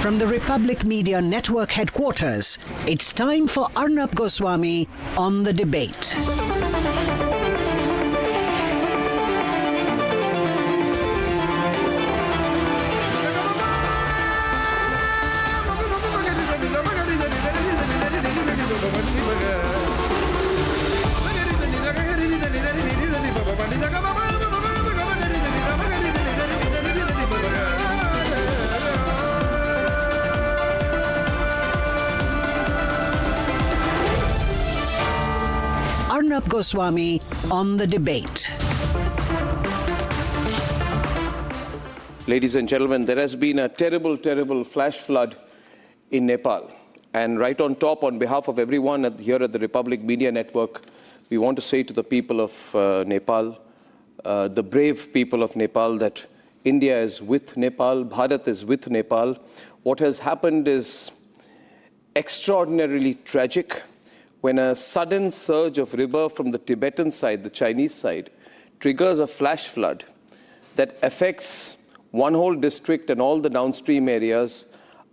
From the Republic Media Network headquarters, it's time for Arnab Goswami on The Debate. Arnab Goswami on The Debate. Ladies and gentlemen, there has been a terrible, terrible flash flood in Nepal. And right on top, on behalf of everyone here at the Republic Media Network, we want to say to the people of Nepal, the brave people of Nepal, that India is with Nepal, Bharat is with Nepal. What has happened is extraordinarily tragic. When a sudden surge of river from the Tibetan side, the Chinese side, triggers a flash flood that affects one whole district and all the downstream areas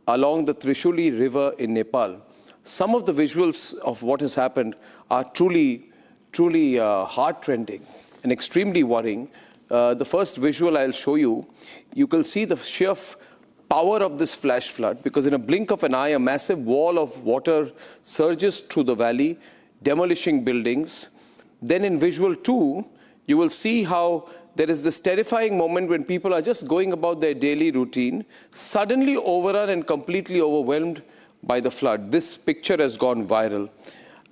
along the Trishuli River in Nepal. Some of the visuals of what has happened are truly heart-rending and extremely worrying. The first visual I'll show you, you can see the sheer power of this flash flood, because in a blink of an eye, a massive wall of water surges through the valley, demolishing buildings. Then in visual 2, you will see how there is this terrifying moment when people are just going about their daily routine, suddenly overrun and completely overwhelmed by the flood. This picture has gone viral.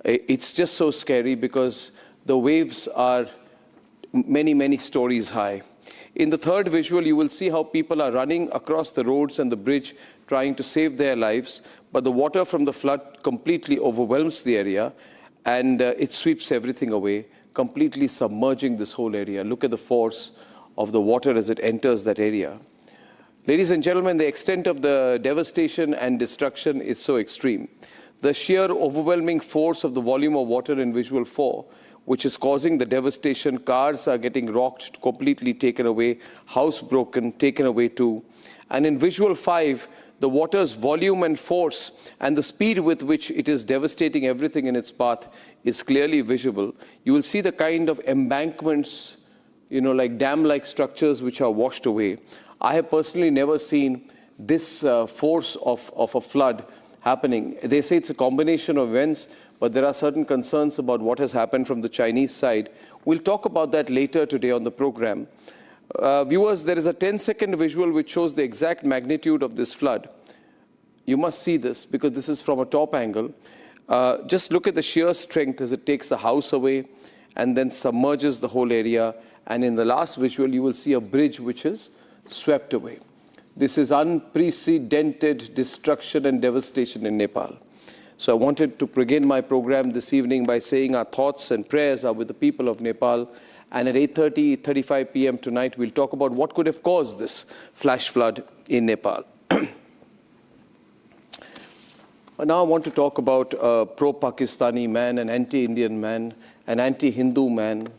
It's just so scary because the waves are many, many stories high. In the third visual, you will see how people are running across the roads and the bridge trying to save their lives, but the water from the flood completely overwhelms the area and it sweeps everything away, completely submerging this whole area. Look at the force of the water as it enters that area. Ladies and gentlemen, the extent of the devastation and destruction is so extreme. The sheer overwhelming force of the volume of water in visual 4, which is causing the devastation. Cars are getting rocked, completely taken away, house broken, taken away too. And in visual 5, the water's volume and force and the speed with which it is devastating everything in its path is clearly visible. You will see the kind of embankments, like dam-like structures which are washed away. I have personally never seen this force of a flood happening. They say it's a combination of events, but there are certain concerns about what has happened from the Chinese side. We'll talk about that later today on the program. Viewers, there is a 10-second visual which shows the exact magnitude of this flood. You must see this because this is from a top angle. Just look at the sheer strength as it takes the house away and then submerges the whole area. And in the last visual, you will see a bridge which is swept away. This is unprecedented destruction and devastation in Nepal. So I wanted to begin my program this evening by saying our thoughts and prayers are with the people of Nepal. And at 8:35 p.m. tonight, we'll talk about what could have caused this flash flood in Nepal. Now I want to talk about a pro-Pakistani man, an anti-Indian man, an anti-Hindu man,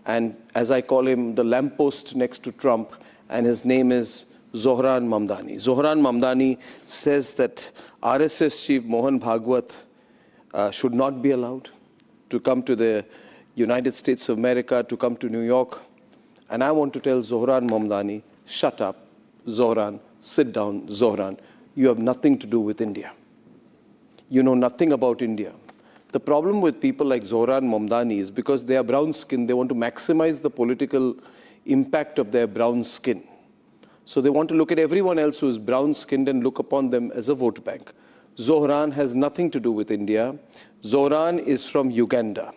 and as I call him, the lamppost next to Trump, and his name is Zohran Mamdani. Zohran Mamdani says that RSS chief Mohan Bhagwat should not be allowed to come to the United States of America, to come to New York. And I want to tell Zohran Mamdani, shut up, Zohran, sit down, Zohran. You have nothing to do with India. You know nothing about India. The problem with people like Zohran Mamdani is because they are brown-skinned, they want to maximize the political impact of their brown skin. So they want to look at everyone else who is brown-skinned and look upon them as a vote bank. Zohran has nothing to do with India. Zohran is from Uganda.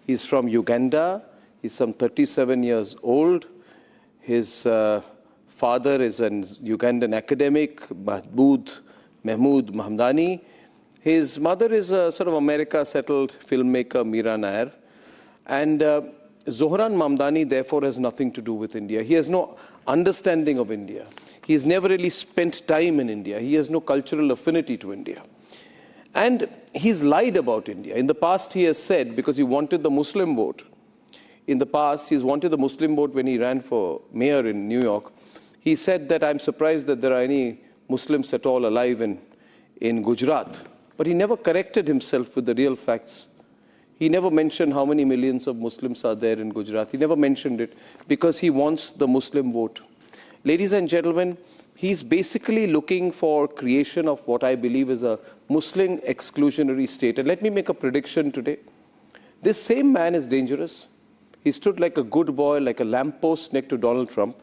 He's from Uganda. He's some 37 years old. His father is an Ugandan academic, Mahmoud Mamdani. His mother is a sort of America-settled filmmaker, Meera Nair. And Zohran Mamdani, therefore, has nothing to do with India. He has no understanding of India. He has never really spent time in India. He has no cultural affinity to India. And he's lied about India. In the past, he has said, because he wanted the Muslim vote, in the past, he's wanted the Muslim vote when he ran for mayor in New York, he said that I'm surprised that there are any Muslims at all alive in Gujarat. But he never corrected himself with the real facts. He never mentioned how many millions of Muslims are there in Gujarat. He never mentioned it because he wants the Muslim vote. Ladies and gentlemen, he's basically looking for creation of what I believe is a Muslim exclusionary state. And let me make a prediction today. This same man is dangerous. He stood like a good boy, like a lamppost next to Donald Trump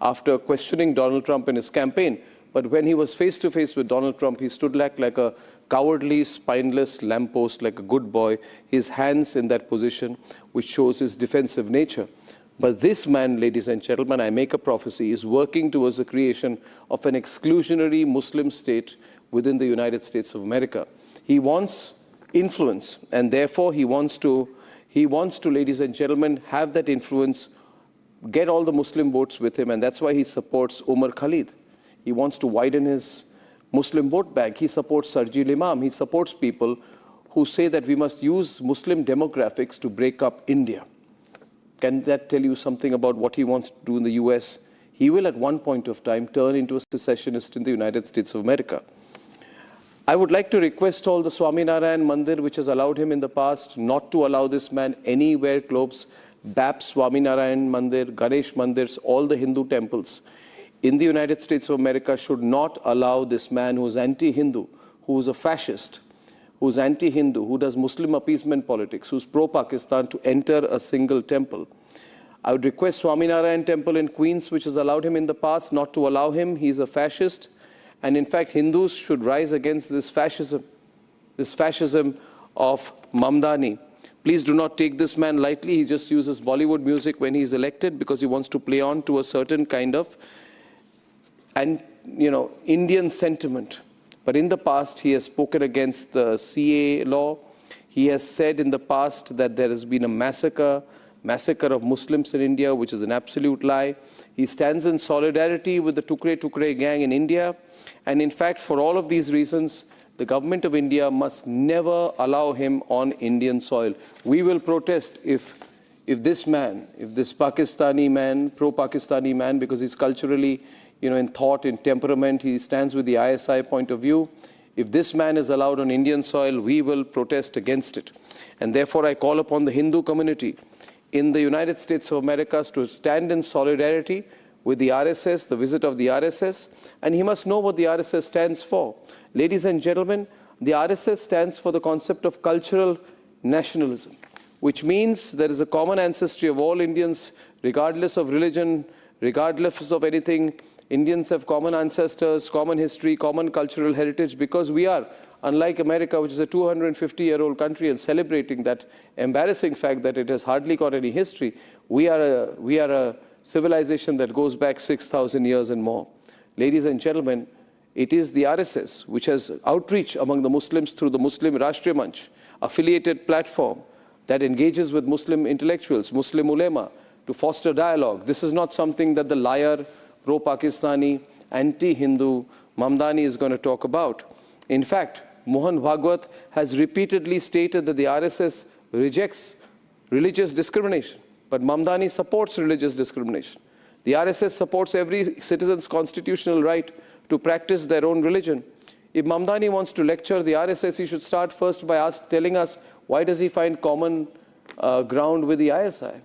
after questioning Donald Trump in his campaign. But when he was face to face with Donald Trump, he stood like a cowardly, spineless lamppost, like a good boy, his hands in that position, which shows his defensive nature. But this man, ladies and gentlemen, I make a prophecy, is working towards the creation of an exclusionary Muslim state within the United States of America. He wants influence, and therefore he wants to, ladies and gentlemen, have that influence, get all the Muslim votes with him, and that's why he supports Umar Khalid. He wants to widen his Muslim vote bank. He supports Sarjil Imam. He supports people who say that we must use Muslim demographics to break up India. Can that tell you something about what he wants to do in the US? He will at one point of time turn into a secessionist in the United States of America. I would like to request all the Swaminarayan Mandir, which has allowed him in the past, not to allow this man anywhere close. BAP Swaminarayan Mandir, Ganesh Mandirs, all the Hindu temples in the United States of America should not allow this man who is anti-Hindu, who is a fascist, who is anti-Hindu, who does Muslim appeasement politics, who is pro-Pakistan, to enter a single temple. I would request Swaminarayan Temple in Queens, which has allowed him in the past, not to allow him. He is a fascist. And in fact, Hindus should rise against this fascism of Mamdani. Please do not take this man lightly. He just uses Bollywood music when he is elected because he wants to play on to a certain kind of Indian sentiment. But in the past, he has spoken against the CAA law. He has said in the past that there has been a massacre of Muslims in India, which is an absolute lie. He stands in solidarity with the Tukre gang in India. And in fact, for all of these reasons, the government of India must never allow him on Indian soil. We will protest if this Pakistani man, pro-Pakistani man, because he's culturally, in thought, in temperament, he stands with the ISI point of view. If this man is allowed on Indian soil, we will protest against it. And therefore, I call upon the Hindu community in the United States of America to stand in solidarity with the RSS, the visit of the RSS, and he must know what the RSS stands for. Ladies and gentlemen, the RSS stands for the concept of cultural nationalism, which means there is a common ancestry of all Indians, regardless of religion, regardless of anything. Indians have common ancestors, common history, common cultural heritage, because we are, unlike America, which is a 250-year-old country and celebrating that embarrassing fact that it has hardly got any history, we are a civilization that goes back 6,000 years and more. Ladies and gentlemen, it is the RSS which has outreach among the Muslims through the Muslim Rashtriya Manch, affiliated platform that engages with Muslim intellectuals, Muslim ulema, to foster dialogue. This is not something that the liar, pro-Pakistani, anti-Hindu Mamdani is going to talk about. In fact, Mohan Bhagwat has repeatedly stated that the RSS rejects religious discrimination, but Mamdani supports religious discrimination. The RSS supports every citizen's constitutional right to practice their own religion. If Mamdani wants to lecture the RSS, he should start first by telling us why does he find common ground with the ISI?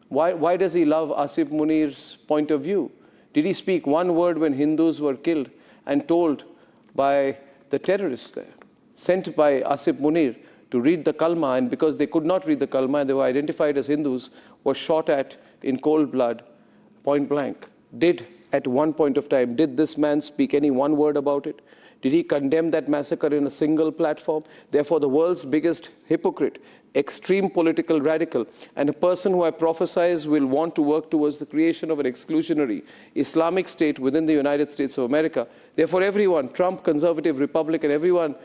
Why does he love Asif Munir's point of view? Did he speak one word when Hindus were killed and told by the terrorists there, sent by Asif Munir to read the Kalma, and because they could not read the Kalma and they were identified as Hindus, were shot at in cold blood, point blank? At one point of time, did this man speak any one word about it? Did he condemn that massacre in a single platform? Therefore, the world's biggest hypocrite, extreme political radical, and a person who I prophesize will want to work towards the creation of an exclusionary Islamic state within the United States of America. Therefore, everyone, Trump, conservative, Republican, everyone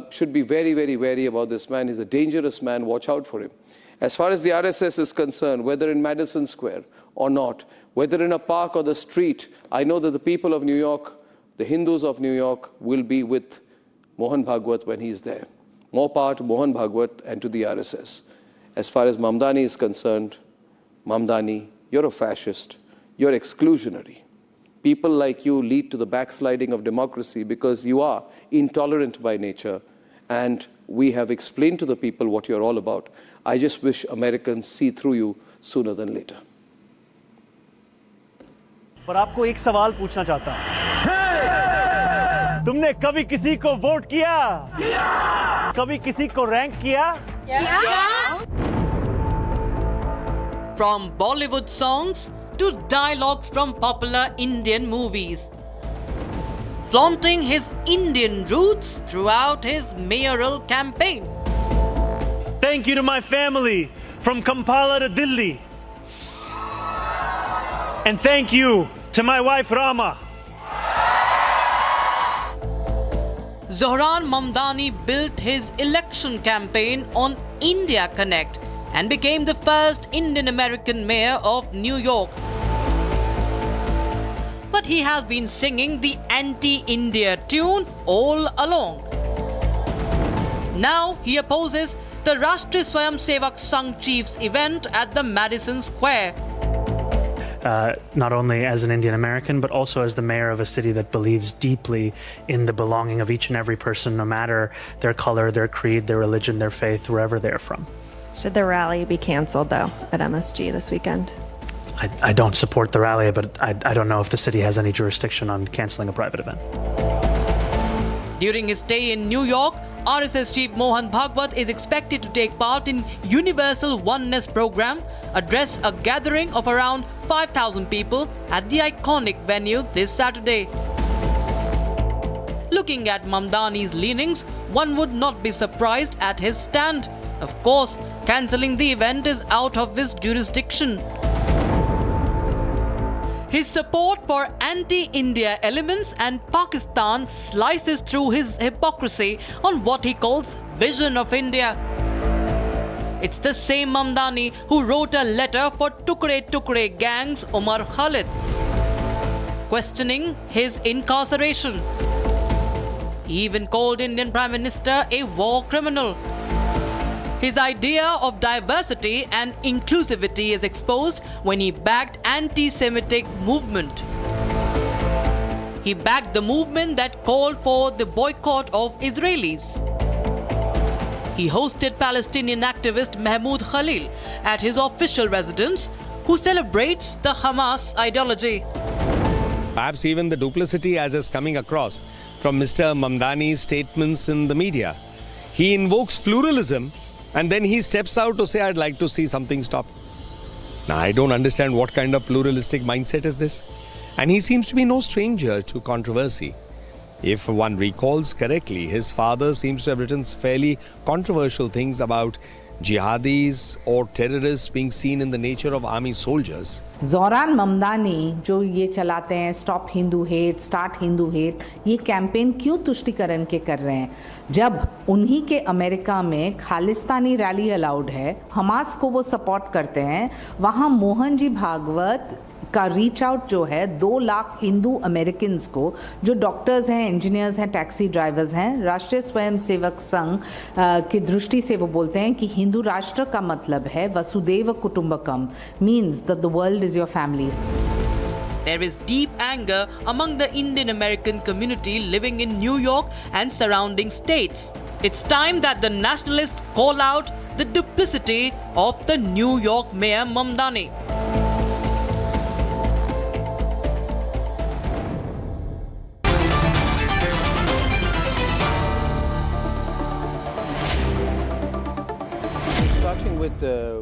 should be very, very wary about this man. He's a dangerous man. Watch out for him. As far as the RSS is concerned, whether in Madison Square or not, whether in a park or the street, I know that the people of New York, the Hindus of New York, will be with Mohan Bhagwat when he's there. More power to Mohan Bhagwat and to the RSS. As far as Mamdani is concerned, Mamdani, you're a fascist, you're exclusionary. People like you lead to the backsliding of democracy because you are intolerant by nature, and we have explained to the people what you're all about. I just wish Americans see through you sooner than later. पर आपको एक सवाल पूछना चाहता हूं। तुमने कभी किसी को वोट किया? कभी किसी को रैंक किया? From Bollywood songs to dialogues from popular Indian movies, flaunting his Indian roots throughout his mayoral campaign. Thank you to my family from Kampala to Delhi. And thank you to my wife Rama. Zohran Mamdani built his election campaign on India Connect and became the first Indian American mayor of New York. But he has been singing the anti-India tune all along. Now he opposes the Rashtriya Swayamsevak Sangh Chiefs event at the Madison Square. Not only as an Indian American, but also as the mayor of a city that believes deeply in the belonging of each and every person, no matter their color, their creed, their religion, their faith, wherever they're from. Should the rally be canceled, though, at MSG this weekend? I don't support the rally, but I don't know if the city has any jurisdiction on canceling a private event. During his stay in New York, RSS chief Mohan Bhagwat is expected to take part in Universal Oneness program, address a gathering of around 5,000 people at the iconic venue this Saturday. Looking at Mamdani's leanings, one would not be surprised at his stand. Of course, cancelling the event is out of his jurisdiction. His support for anti-India elements and Pakistan slices through his hypocrisy on what he calls vision of India. It's the same Mamdani who wrote a letter for Tukre Tukre gang's Umar Khalid, questioning his incarceration. He even called Indian Prime Minister a war criminal. His idea of diversity and inclusivity is exposed when he backed anti-Semitic movement. He backed the movement that called for the boycott of Israelis. He hosted Palestinian activist Mahmoud Khalil at his official residence, who celebrates the Hamas ideology. Perhaps even the duplicity as is coming across from Mr. Mamdani's statements in the media. He invokes pluralism and then he steps out to say, I'd like to see something stop. Now, I don't understand what kind of pluralistic mindset is this. And he seems to be no stranger to controversy. If one recalls correctly, his father seems to have written fairly controversial things about jihadis or terrorists being seen in the nature of army soldiers. Zohran Mamdani जो ये चलाते हैं stop Hindu hate, start Hindu hate, ये campaign क्यों तुष्टिकरण के कर रहे हैं जब उन्हीं के अमेरिका में खालिस्तानी रैली अलाउड है, हमास को वो सपोर्ट करते हैं, वहाँ मोहन जी भागवत का रीच आउट जो है 2 लाख हिंदू अमेरिकन्स को जो डॉक्टर्स हैं, इंजीनियर्स हैं, टैक्सी ड्राइवर्स हैं, राष्ट्रीय स्वयंसेवक संघ की दृष्टि से वो बोलते हैं कि हिंदू राष्ट्र का मतलब है वसुदेव कुटुंबकम, means that the world is your family. There is deep anger among the Indian American community living in New York and surrounding states. It's time that the nationalists call out the duplicity of the New York Mayor Mamdani.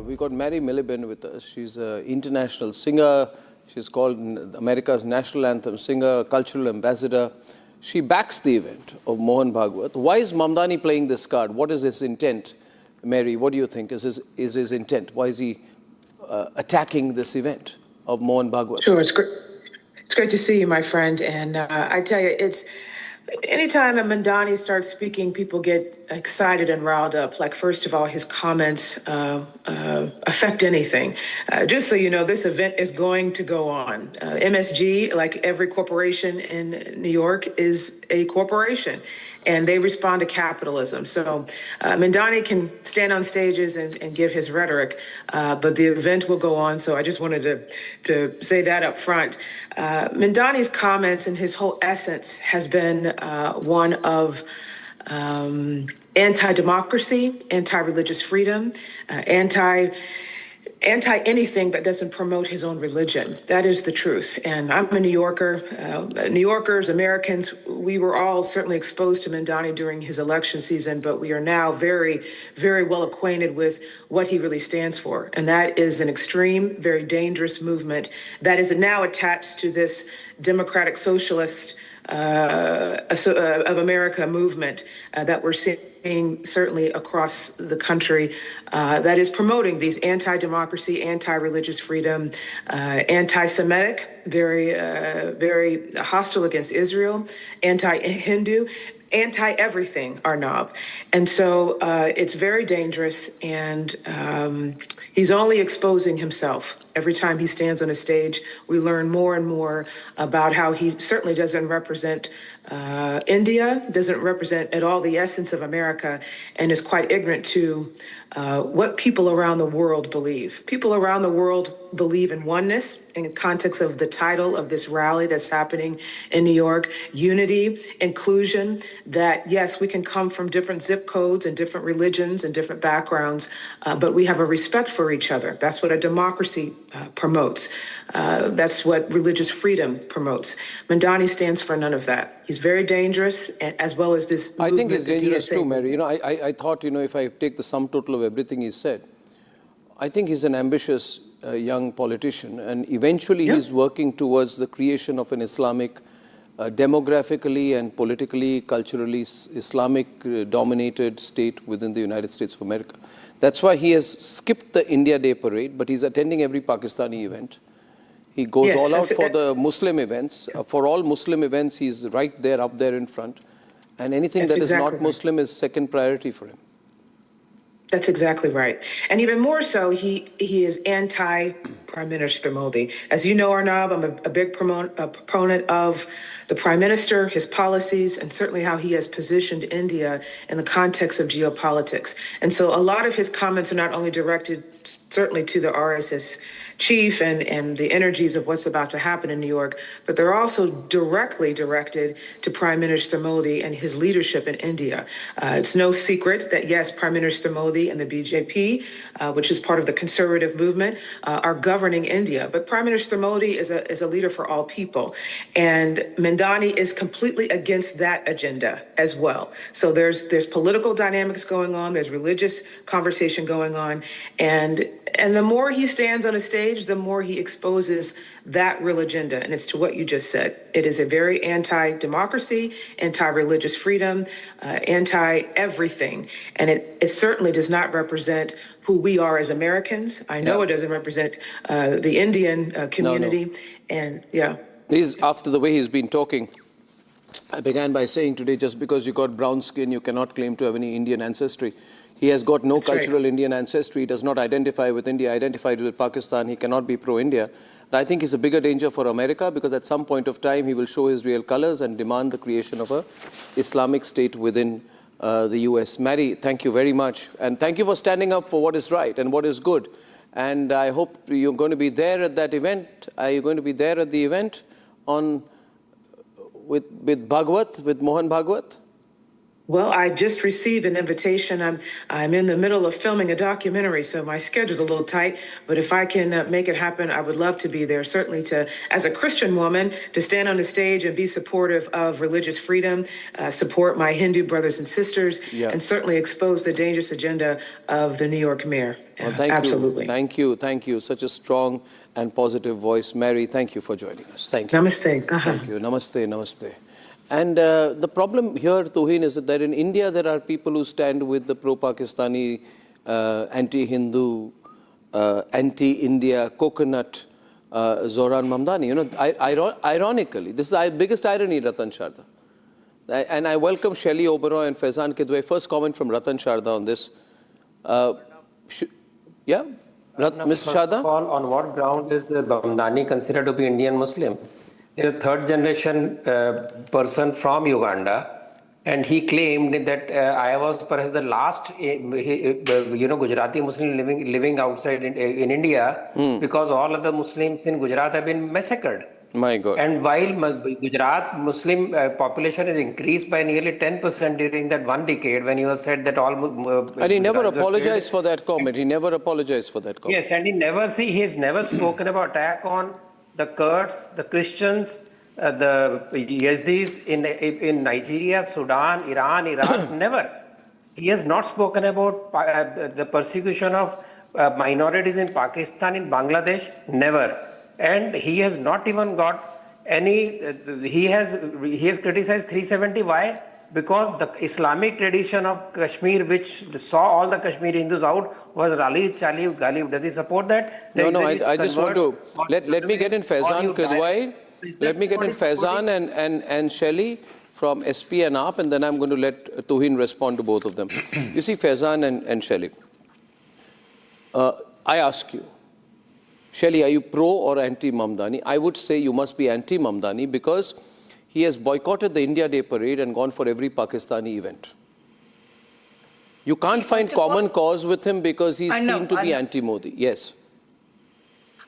We got Mary Miliband with us. She's an international singer. She's called America's national anthem singer, cultural ambassador. She backs the event of Mohan Bhagwat. Why is Mamdani playing this card? What is his intent? Mary, what do you think is his intent? Why is he attacking this event of Mohan Bhagwat? Sure, it's great to see you, my friend. And I tell you, Anytime a Mamdani starts speaking, people get excited and riled up. Like, first of all, his comments affect anything. Just so you know, this event is going to go on. MSG, like every corporation in New York, is a corporation, and they respond to capitalism. So Mamdani can stand on stages and give his rhetoric, but the event will go on. So I just wanted to say that up front. Mamdani's comments and his whole essence has been one of anti-democracy, anti-religious freedom, anti-anything that doesn't promote his own religion. That is the truth. And I'm a New Yorker. New Yorkers, Americans, we were all certainly exposed to Mamdani during his election season, but we are now very, very well acquainted with what he really stands for. And that is an extreme, very dangerous movement that is now attached to this democratic socialist of America movement that we're seeing certainly across the country that is promoting these anti-democracy, anti-religious freedom, anti-Semitic, very hostile against Israel, anti-Hindu, anti-everything, Arnab. And so it's very dangerous, and he's only exposing himself. Every time he stands on a stage, we learn more and more about how he certainly doesn't represent India, doesn't represent at all the essence of America, and is quite ignorant to what people around the world believe. People around the world believe in oneness in the context of the title of this rally that's happening in New York, unity, inclusion, that yes, we can come from different zip codes and different religions and different backgrounds, but we have a respect for each other. That's what a democracy promotes. That's what religious freedom promotes. Mamdani stands for none of that. He's very dangerous, as well as this movement. I think it's dangerous too, Mary. You know, I thought, you know, if I take the sum total of everything he said, I think he's an ambitious young politician, and eventually he's working towards the creation of an Islamic, demographically and politically, culturally Islamic-dominated state within the United States of America. That's why he has skipped the India Day parade, but he's attending every Pakistani event. He goes all out for the Muslim events. For all Muslim events, he's right there, up there in front. And anything that is not Muslim is second priority for him. That's exactly right. And even more so, he is anti-Prime Minister Modi. As you know, Arnab, I'm a big proponent of the Prime Minister, his policies, and certainly how he has positioned India in the context of geopolitics. And so a lot of his comments are not only directed certainly to the RSS chief and the energies of what's about to happen in New York, but they're also directly directed to Prime Minister Modi and his leadership in India. It's no secret that, yes, Prime Minister Modi and the BJP, which is part of the conservative movement, are governing India. But Prime Minister Modi is a leader for all people. And Mamdani is completely against that agenda as well. So there's political dynamics going on, there's religious conversation going on, and the more he stands on a stage, the more he exposes that real agenda. And it's to what you just said. It is a very anti-democracy, anti-religious freedom, anti-everything. And it certainly does not represent who we are as Americans. I know it doesn't represent the Indian community. No. And after the way he's been talking, I began by saying today, just because you got brown skin, you cannot claim to have any Indian ancestry. He has got no cultural Indian ancestry. He does not identify with India, identified with Pakistan. He cannot be pro-India. And I think he's a bigger danger for America, because at some point of time, he will show his real colors and demand the creation of an Islamic state within the US. Mary, thank you very much. And thank you for standing up for what is right and what is good. And I hope you're going to be there at that event. Are you going to be there at the event with Bhagwat, with Mohan Bhagwat? Well, I just received an invitation. I'm in the middle of filming a documentary, so my schedule's a little tight. But if I can make it happen, I would love to be there. Certainly, as a Christian woman, to stand on the stage and be supportive of religious freedom, support my Hindu brothers and sisters, and certainly expose the dangerous agenda of the New York mayor. Well, thank you. Thank you. Such a strong and positive voice, Mary. Thank you for joining us. Thank you. Namaste. Thank you. Namaste. And the problem here, Tohin, is that in India there are people who stand with the pro-Pakistani, anti-Hindu, anti-India, coconut, Zohran Mamdani. You know, ironically, this is the biggest irony, Ratan Sharda, And I welcome Shelley Oberoi and Faizan Kidwai. First comment from Ratan Sharda on this. Yeah? Mr. Sharda? On what ground is Mamdani considered to be Indian Muslim? He is a third generation person from Uganda. And he claimed that I was perhaps the last, Gujarati Muslim living outside in India because all other Muslims in Gujarat have been massacred. My God. And while Gujarat Muslim population is increased by nearly 10% during that one decade, when he was said that all... and he never apologized for that comment. He never apologized for that comment. Yes, and he has never spoken about attack on the Kurds, the Christians, the Yazidis in Nigeria, Sudan, Iran, Iraq, never. He has not spoken about the persecution of minorities in Pakistan, in Bangladesh, never. And he has not even got any, he has criticized 370. Why? Because the Islamic tradition of Kashmir, which saw all the Kashmiri Hindus out, was Rali, Chali, Ghalib. Does he support that? No, I just want to, let me get in Faizan Kidwai. Let me get in Faizan and Shelley from SP and AAP, and then I'm going to let Tuhin respond to both of them. You see, Faizan and Shelley, I ask you, Shelley, are you pro or anti-Mamdani? I would say you must be anti-Mamdani because he has boycotted the India Day parade and gone for every Pakistani event. You can't find common cause with him because he's seen to be anti-Modi. Yes.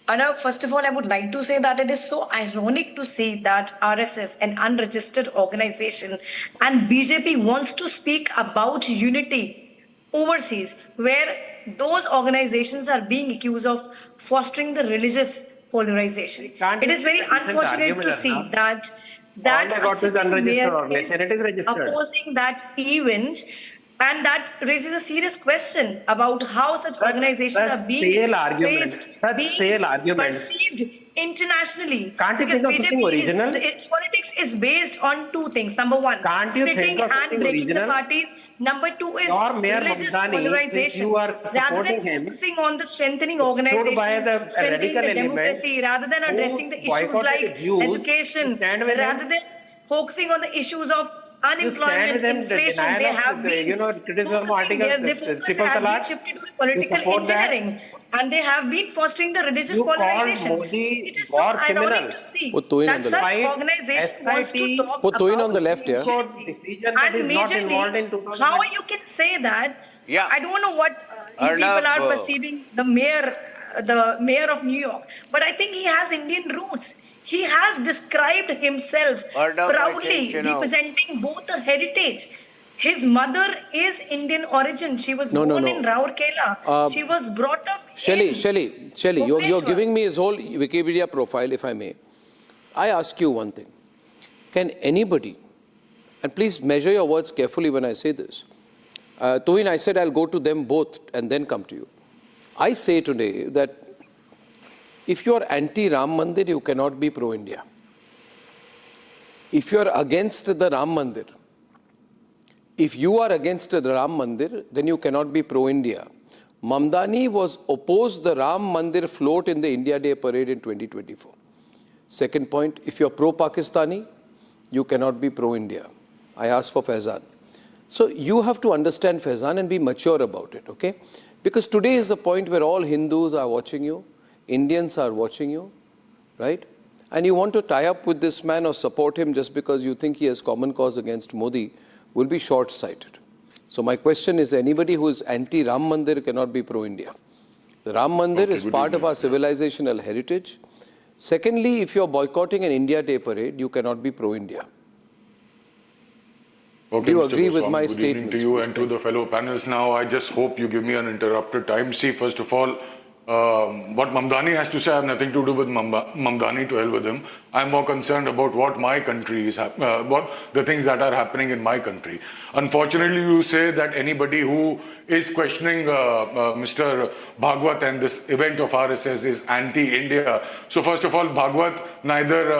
Arnab, first of all, I would like to say that it is so ironic to see that RSS, an unregistered organization, and BJP wants to speak about unity overseas, where those organizations are being accused of fostering the religious polarization. It is very unfortunate to see that opposing that event, and that raises a serious question about how such organizations are being perceived internationally. Because BJP, its politics is based on two things. Number one, splitting and breaking the parties. Number two is religious polarization. Rather than focusing on the strengthening organization, strengthening the democracy, rather than addressing the issues like education, rather than focusing on the issues of unemployment, inflation, they have been focusing their focus has been shifted to political engineering, and they have been fostering the religious polarization. It is so ironic to see that such organization wants to talk about on the left, and majorly, how you can say that? I don't know what people are perceiving the mayor of New York, but I think he has Indian roots. He has described himself proudly, representing both the heritage. His mother is Indian origin. She was born in Rourkela. She was brought up Shelley, you're giving me his whole Wikipedia profile, if I may. I ask you one thing. Can anybody, and please measure your words carefully when I say this. Tuhin, I said I'll go to them both and then come to you. I say today that if you are anti-Ram Mandir, you cannot be pro-India. If you are against the Ram Mandir, if you are against the Ram Mandir, then you cannot be pro-India. Mamdani was opposed the Ram Mandir float in the India Day parade in 2024. Second point, if you are pro-Pakistani, you cannot be pro-India. I ask for Faizan. So you have to understand Faizan and be mature about it, okay? Because today is the point where all Hindus are watching you. Indians are watching you, right? And you want to tie up with this man or support him just because you think he has common cause against Modi will be short-sighted. So my question is, anybody who is anti-Ram Mandir cannot be pro-India. The Ram Mandir is part of our civilizational heritage. Secondly, if you're boycotting an India Day parade, you cannot be pro-India. Okay, do you Mr. agree with my Goswami, good evening statements? to you and to the fellow panelists. Now, I just hope you give me uninterrupted time. See, first of all, what Mamdani has to say, I have nothing to do with Mamdani, to hell with him. I'm more concerned about what my country is, what the things that are happening in my country. Unfortunately, you say that anybody who is questioning Mr. Bhagwat and this event of RSS is anti-India. So first of all, Bhagwat, neither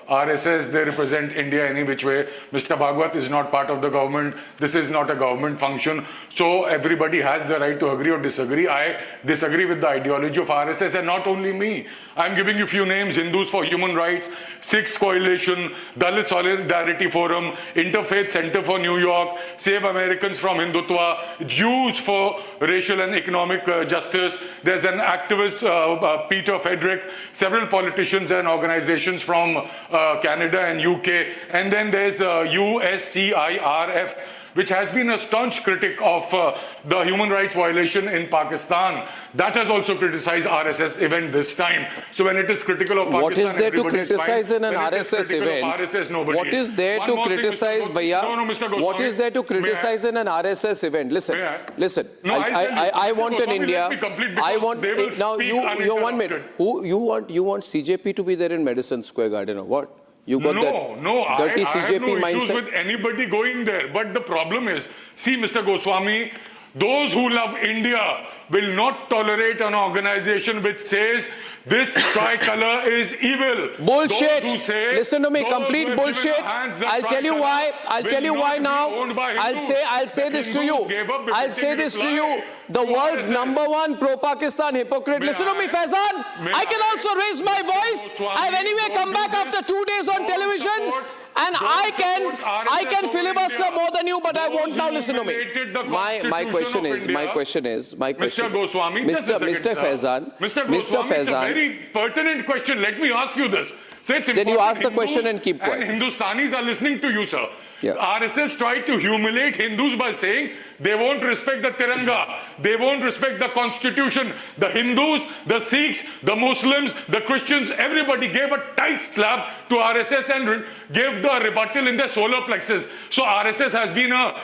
RSS, they represent India any which way. Mr. Bhagwat is not part of the government. This is not a government function. So everybody has the right to agree or disagree. I disagree with the ideology of RSS, and not only me. I'm giving you a few names: Hindus for Human Rights, Sikhs Coalition, Dalit Solidarity Forum, Interfaith Center for New York, Save Americans from Hindutva, Jews for Racial and Economic Justice. There's an activist, Peter Frederick, several politicians and organizations from Canada and UK, and then there's USCIRF, which has been a staunch critic of the human rights violation in Pakistan. That has also criticized RSS event this time. So when it is critical of Pakistan, what is there to criticize in an RSS event? What is there to criticize, Bhaiya? What is there to criticize in an RSS event? Listen. I want an India. I want now. You 1 minute. You want CJP to be there in Madison Square Garden or what? You got dirty CJP I have no mindset. issues with anybody going there. But the problem is, see, Mr. Goswami, those who love India will not tolerate an organization which says this tricolor is evil. Bullshit. Listen to me, complete bullshit. I'll tell you why. I'll tell you why now. I'll say this to you. I'll say this to you. The world's #1 pro-Pakistan hypocrite. Listen to me, Faizan. I can also raise my voice. I've anyway come back after 2 days on television. And I can filibuster more than you, but I won't now. Listen to me. My question is, Mr. Goswami, Mr. Faizan, Mr. Faizan, it's a very pertinent question. Let me ask you this. Then you ask the question and keep quiet. And Hindustanis are listening to you, sir. Yeah. RSS tried to humiliate Hindus by saying they won't respect the Tiranga, they won't respect the Constitution. The Hindus, the Sikhs, the Muslims, the Christians, everybody gave a tight slap to RSS and gave the rebuttal in their solar plexus. So RSS has been a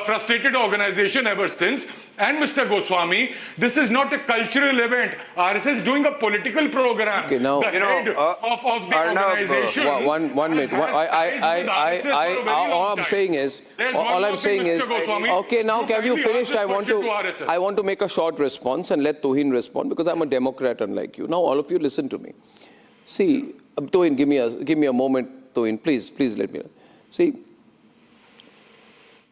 frustrated organization ever since. And Mr. Goswami, this is not a cultural event. RSS is doing a political program. Okay, now, the head of the organization. One minute. All I'm saying is, okay, now have you finished? I want to make a short response and let Tuhin respond because I'm a Democrat unlike you. Now all of you listen to me. See, Tuhin, give me a moment, Tuhin, please let me. See,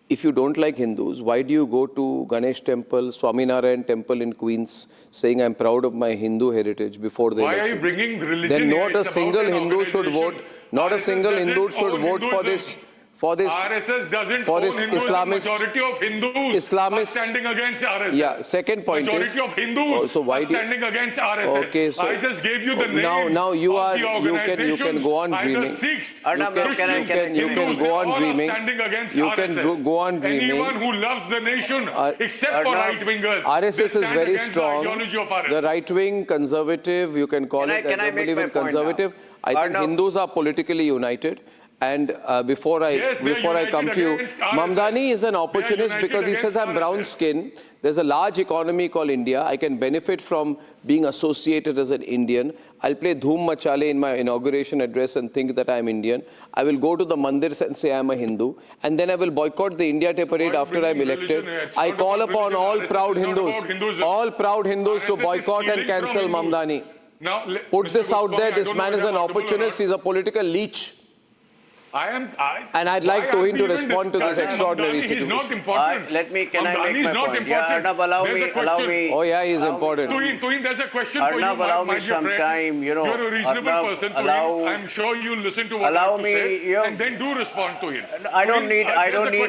if you don't like Hindus, why do you go to Ganesh temple, Swaminarayan temple in Queens, saying I'm proud of my Hindu heritage before the elections? Why are you bringing religion? Then not a single Hindu should vote. Not a single Hindu should vote for this. RSS doesn't own Hinduism. Majority of Hindus are standing against RSS. Yeah, second point majority of Hindus are standing against RSS. Okay, so I just gave you the name. Now you can go on dreaming. You can go on dreaming. You can go on dreaming. Anyone who loves the nation, except for right-wingers. RSS is very strong. The right-wing, conservative, you can call it. I believe in conservative. I think Hindus are politically united. And before I come to you, Mamdani is an opportunist because he says I'm brown skin. There's a large economy called India. I can benefit from being associated as an Indian. I'll play Dhoom Machale in my inauguration address and think that I'm Indian. I will go to the mandirs and say I'm a Hindu. And then I will boycott the India Day Parade after I'm elected. I call upon all proud Hindus to boycott and cancel Mamdani. Put this out there. This man is an opportunist. He's a political leech. And I'd like Tuhin to respond to this extraordinary situation. He's not important. Can I make my point? Yeah, Arnab, allow me. Oh yeah, he's important. Tuhin, there's a question for you, allow my me some friend. time, You're a reasonable person, Tuhin. I'm sure you'll listen to what I have to say, and then do respond to him. I don't need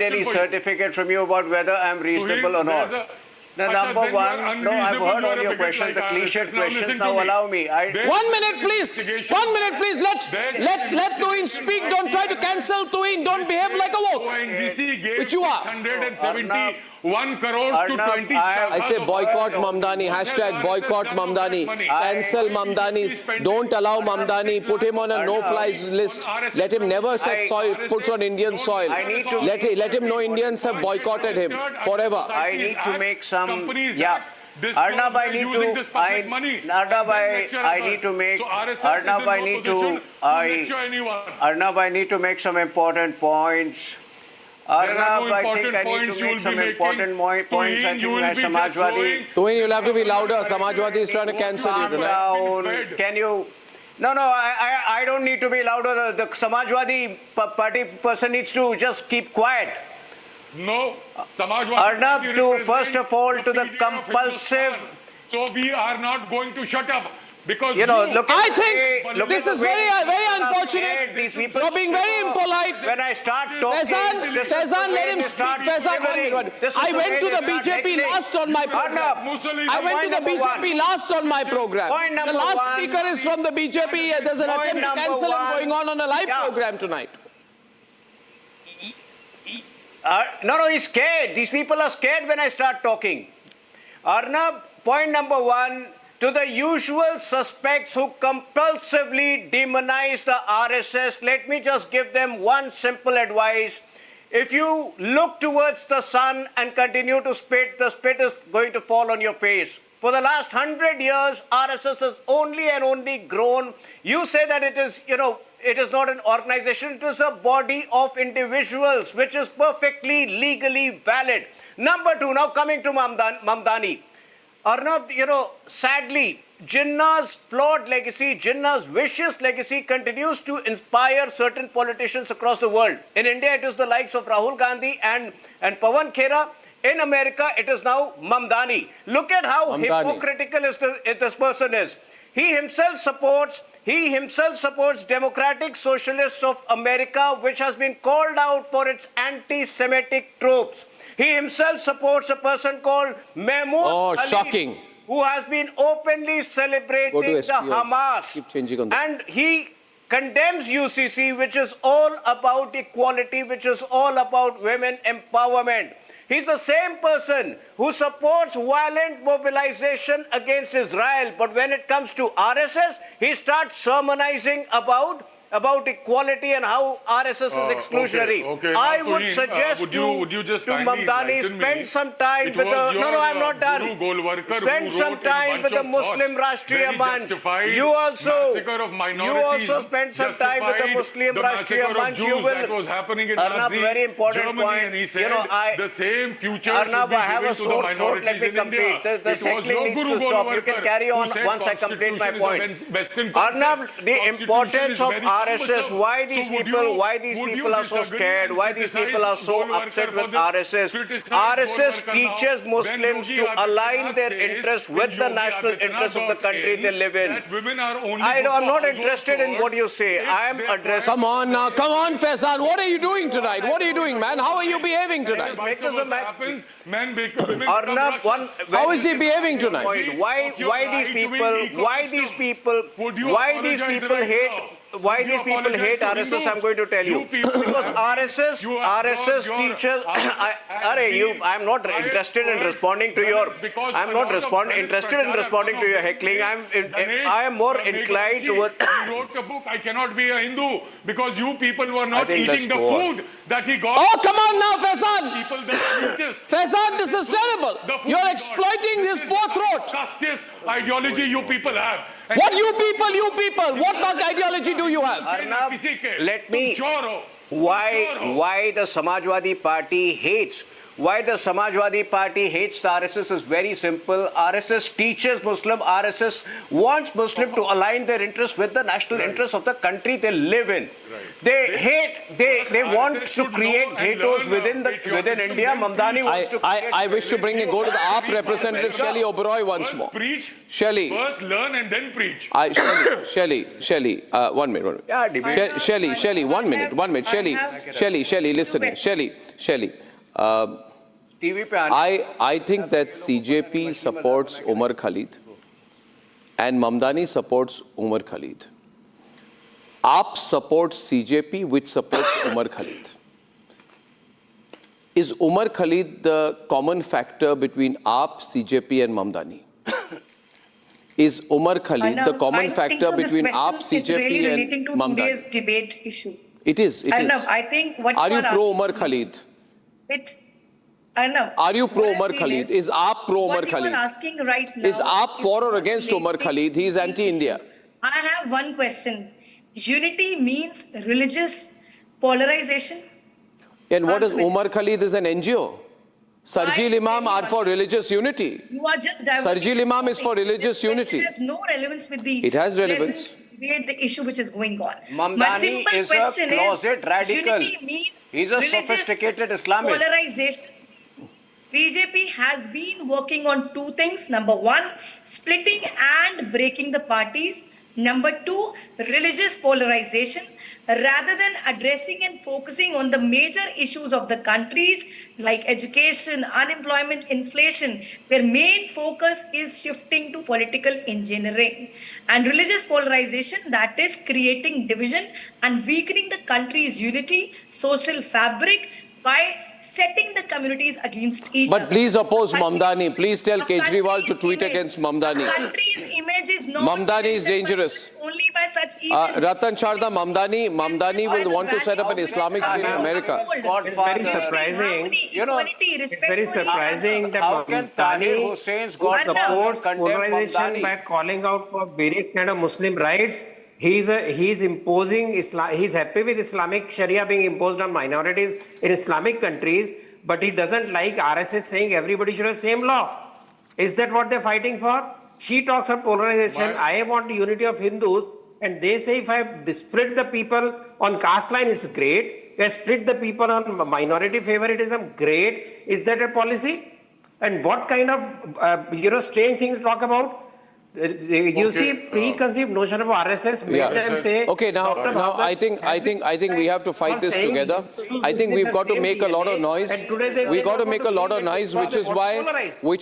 any certificate from you about whether I'm reasonable or not. Number one, no, I've heard all your questions, the cliched questions. Now allow me. 1 minute, please. 1 minute, please. Let Tuhin speak. Don't try to cancel Tuhin. Don't behave like a woke, which you are. 171 crores to 20. I say boycott Mamdani. Hashtag boycott Mamdani. Cancel Mamdani. Don't allow Mamdani. Put him on a no-fly list. Let him never set foot on Indian soil. Let him know Indians have boycotted him forever. I need to make some. Yeah. Arnab, I need to make some important points. Arnab, I think I need to make some important points. I think my Samajwadi. Tuhin, you'll have to be louder. Samajwadi is trying to cancel you tonight. Can you? No, I don't need to be louder. The Samajwadi party person needs to just keep quiet. No, Samajwadi. Arnab, first of all, to the compulsive So we are not going to shut up. Because look at I think this is very unfortunate. You're being very impolite. When I start talking, Faizan, let him speak. Faizan, I went to the BJP last on my program. I went to the BJP last on my program. The last speaker is from the BJP. There's an attempt to cancel him going on a live program tonight. No, he's scared. These people are scared when I start talking. Arnab, point number one, to the usual suspects who compulsively demonize the RSS, let me just give them one simple advice. If you look towards the sun and continue to spit, the spit is going to fall on your face. For the last 100 years, RSS has only and only grown. You say that it is, it is not an organization, it is a body of individuals, which is perfectly legally valid. Number two, now coming to Mamdani. Arnab, sadly, Jinnah's flawed legacy, Jinnah's vicious legacy continues to inspire certain politicians across the world. In India, it is the likes of Rahul Gandhi and Pawan Khera. In America, it is now Mamdani. Look at how hypocritical this person is. He himself supports Democratic Socialists of America, which has been called out for its anti-Semitic tropes. He himself supports a person called Mohan Bhagwat, who has been openly celebrating the Hamas. And he condemns UCC, which is all about equality, which is all about women empowerment. He's the same person who supports violent mobilization against Israel. But when it comes to RSS, he starts sermonizing about equality and how RSS is exclusionary. Okay. I would suggest would you just to Mamdani spend some time with the... No, I'm not done. Spend some time with the Muslim Rashtriya Manch. You also spend some time with the Muslim Rashtriya Manch. You will... Arnab, very important point. The same future Arnab, I have a sore throat. Let me complete. The heckling needs to stop. You can carry on once I complete my point. Arnab, the importance of RSS, why these people are so scared, why these people are so upset with RSS. RSS teaches Muslims to align their interests with the national interests of the country they live in. I'm not interested in what you say. I am addressing... Come on now, come on Faizan, what are you doing tonight? What are you doing, man? How are you behaving tonight? Arnab, how is he behaving tonight? Why these people hate RSS, I'm going to tell you. Because RSS teaches... I'm not interested in responding to your... I'm not interested in responding to your heckling. I am more inclined towards... He wrote a book, I Cannot Be a Hindu, because you people were not eating the food that he got. Oh, come on now, Faizan! Faizan, this is terrible. You're exploiting his poor throat. Justice ideology you people have. What you people? What ideology do you have? Arnab, let me... Why the Samajwadi Party hates... Why the Samajwadi Party hates the RSS is very simple. RSS teaches RSS wants Muslim to align their interests with the national interests of the country they live in. They want to create ghettos within India. Mamdani wants to create... I wish to bring a go to the AAP representative Shelley Oberoi once more. Preach. Shelley. First learn and then preach. Shelley, 1 minute. Yeah, Shelley, 1 minute. Shelley, listen. Shelley. I think that CJP supports Umar Khalid and Mamdani supports Umar Khalid. AAP supports CJP, which supports Umar Khalid. Is Umar Khalid the common factor between AAP, CJP and Mamdani? Is Umar Khalid the common factor between AAP, CJP and Mamdani? Today's debate issue. It is. Arnab, I think what are you pro Umar Khalid? Arnab, are you pro Umar Khalid? Is AAP pro Umar Khalid? What you are asking right now... Is AAP for or against Umar Khalid? He is anti-India. I have one question. Unity means religious polarization? And what is Umar Khalid is an NGO? Sarjil Imam are for religious unity. You are just Sarjil Imam is for religious unity. It has no relevance with the... It has relevance. The issue which is going on. My simple question is, radical. Unity means he's a sophisticated Islamist. Polarization. BJP has been working on two things. Number one, splitting and breaking the parties. Number two, religious polarization. Rather than addressing and focusing on the major issues of the countries like education, unemployment, inflation, their main focus is shifting to political engineering and religious polarization, that is creating division and weakening the country's unity, social fabric by setting the communities against each other. But please oppose Mamdani. Please tell Kejriwal to tweet against Mamdani. The country's image is not Mamdani is dangerous. only by such events. Ratan Sharda, Mamdani will want to set up an Islamic state in America. It's very surprising. It's very surprising that Mamdani supports polarization by calling out for various kind of Muslim rights. He's imposing Islam. He's happy with Islamic Sharia being imposed on minorities in Islamic countries, but he doesn't like RSS saying everybody should have same law. Is that what they're fighting for? She talks of polarization. I want unity of Hindus, and they say if I split the people on caste line, it's great. If I split the people on minority favoritism, great. Is that a policy? And what kind of strange things to talk about? You see, preconceived notion of RSS made them say. Okay, now I think we have to fight this together. I think we've got to make a lot of noise. We've got to make a lot of noise, which is why we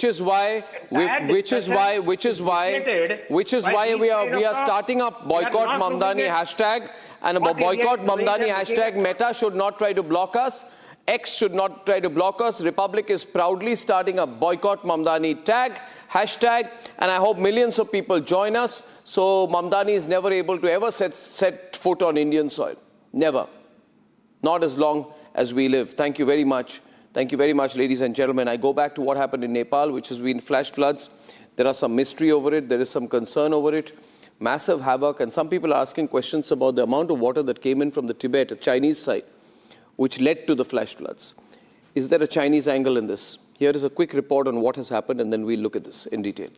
are starting up boycott Mamdani hashtag, and a boycott Mamdani hashtag. Meta should not try to block us. X should not try to block us. Republic is proudly starting a boycott Mamdani hashtag, and I hope millions of people join us, so Mamdani is never able to ever set foot on Indian soil. Never. Not as long as we live. Thank you very much. Thank you very much, ladies and gentlemen. I go back to what happened in Nepal, which has been flash floods. There are some mystery over it. There is some concern over it. Massive havoc, and some people are asking questions about the amount of water that came in from the Tibet, a Chinese side, which led to the flash floods. Is there a Chinese angle in this? Here is a quick report on what has happened, and then we'll look at this in detail.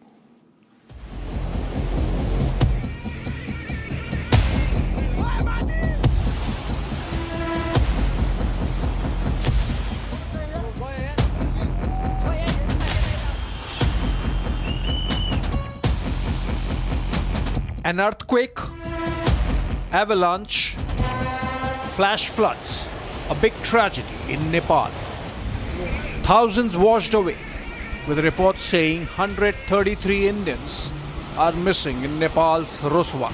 An earthquake, avalanche, flash floods, a big tragedy in Nepal. Thousands washed away, with reports saying 133 Indians are missing in Nepal's Roswa.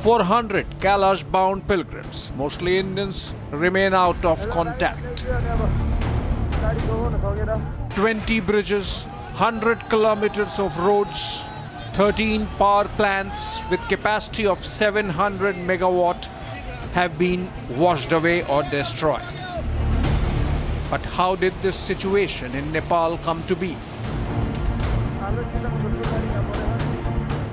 400 Kailash-bound pilgrims, mostly Indians, remain out of contact. 20 bridges, 100 kilometers of roads, 13 power plants with capacity of 700 megawatt have been washed away or destroyed. But how did this situation in Nepal come to be?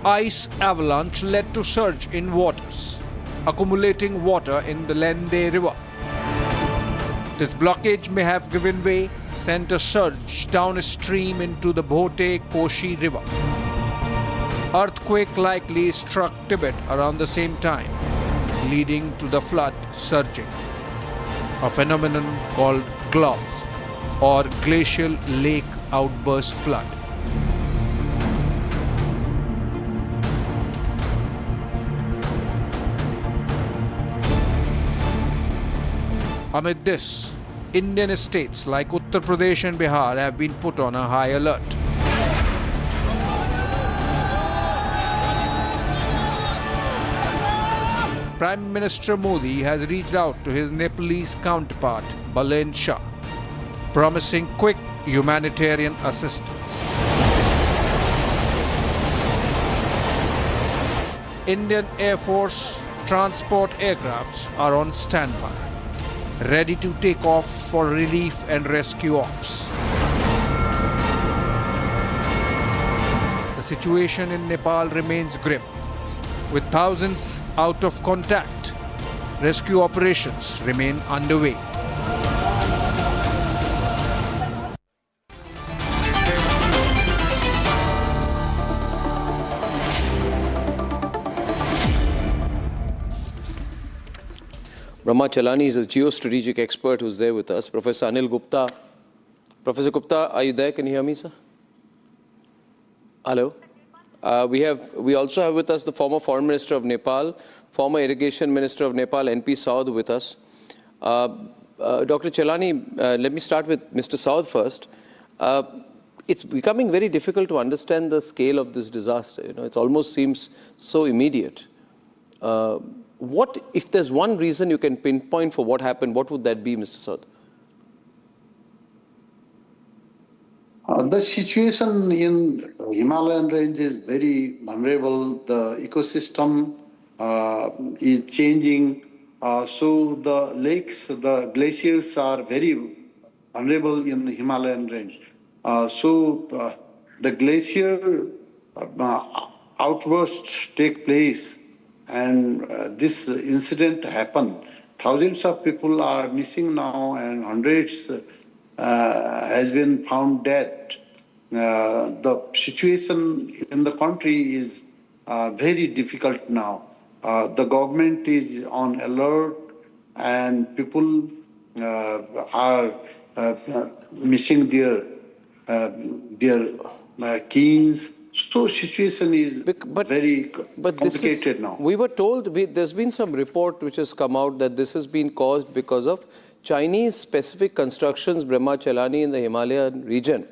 Ice avalanche led to surge in waters, accumulating water in the Lende River. This blockage may have given way, sent a surge downstream into the Bhote Koshi River. Earthquake likely struck Tibet around the same time, leading to the flood surging, a phenomenon called GLOF, or Glacial Lake Outburst Flood. Amid this, Indian states like Uttar Pradesh and Bihar have been put on a high alert. Prime Minister Modi has reached out to his Nepalese counterpart, Balen Shah, promising quick humanitarian assistance. Indian Air Force transport aircrafts are on standby, ready to take off for relief and rescue ops. The situation in Nepal remains grim, with thousands out of contact. Rescue operations remain underway. Brahma Chalani is a geostrategic expert who's there with us. Professor Anil Gupta Professor Gupta, are you there? Can you hear me, sir? Hello. We also have with us the former Foreign Minister of Nepal, former Irrigation Minister of Nepal, NP Saud, with us. Dr. Chelani, let me start with Mr. Saud first. It's becoming very difficult to understand the scale of this disaster. It almost seems so immediate. What, if there's one reason you can pinpoint for what happened, what would that be, Mr. Saud? The situation in Himalayan range is very vulnerable. The ecosystem is changing. So the lakes, the glaciers are very vulnerable in the Himalayan range. So the glacier outbursts take place, and this incident happened. Thousands of people are missing now, and hundreds has been found dead. The situation in the country is very difficult now. The government is on alert, and people are missing their keys. So situation is very complicated now. We were told, there's been some report which has come out that this has been caused because of Chinese specific constructions, Brahma Chelani, in the Himalayan region.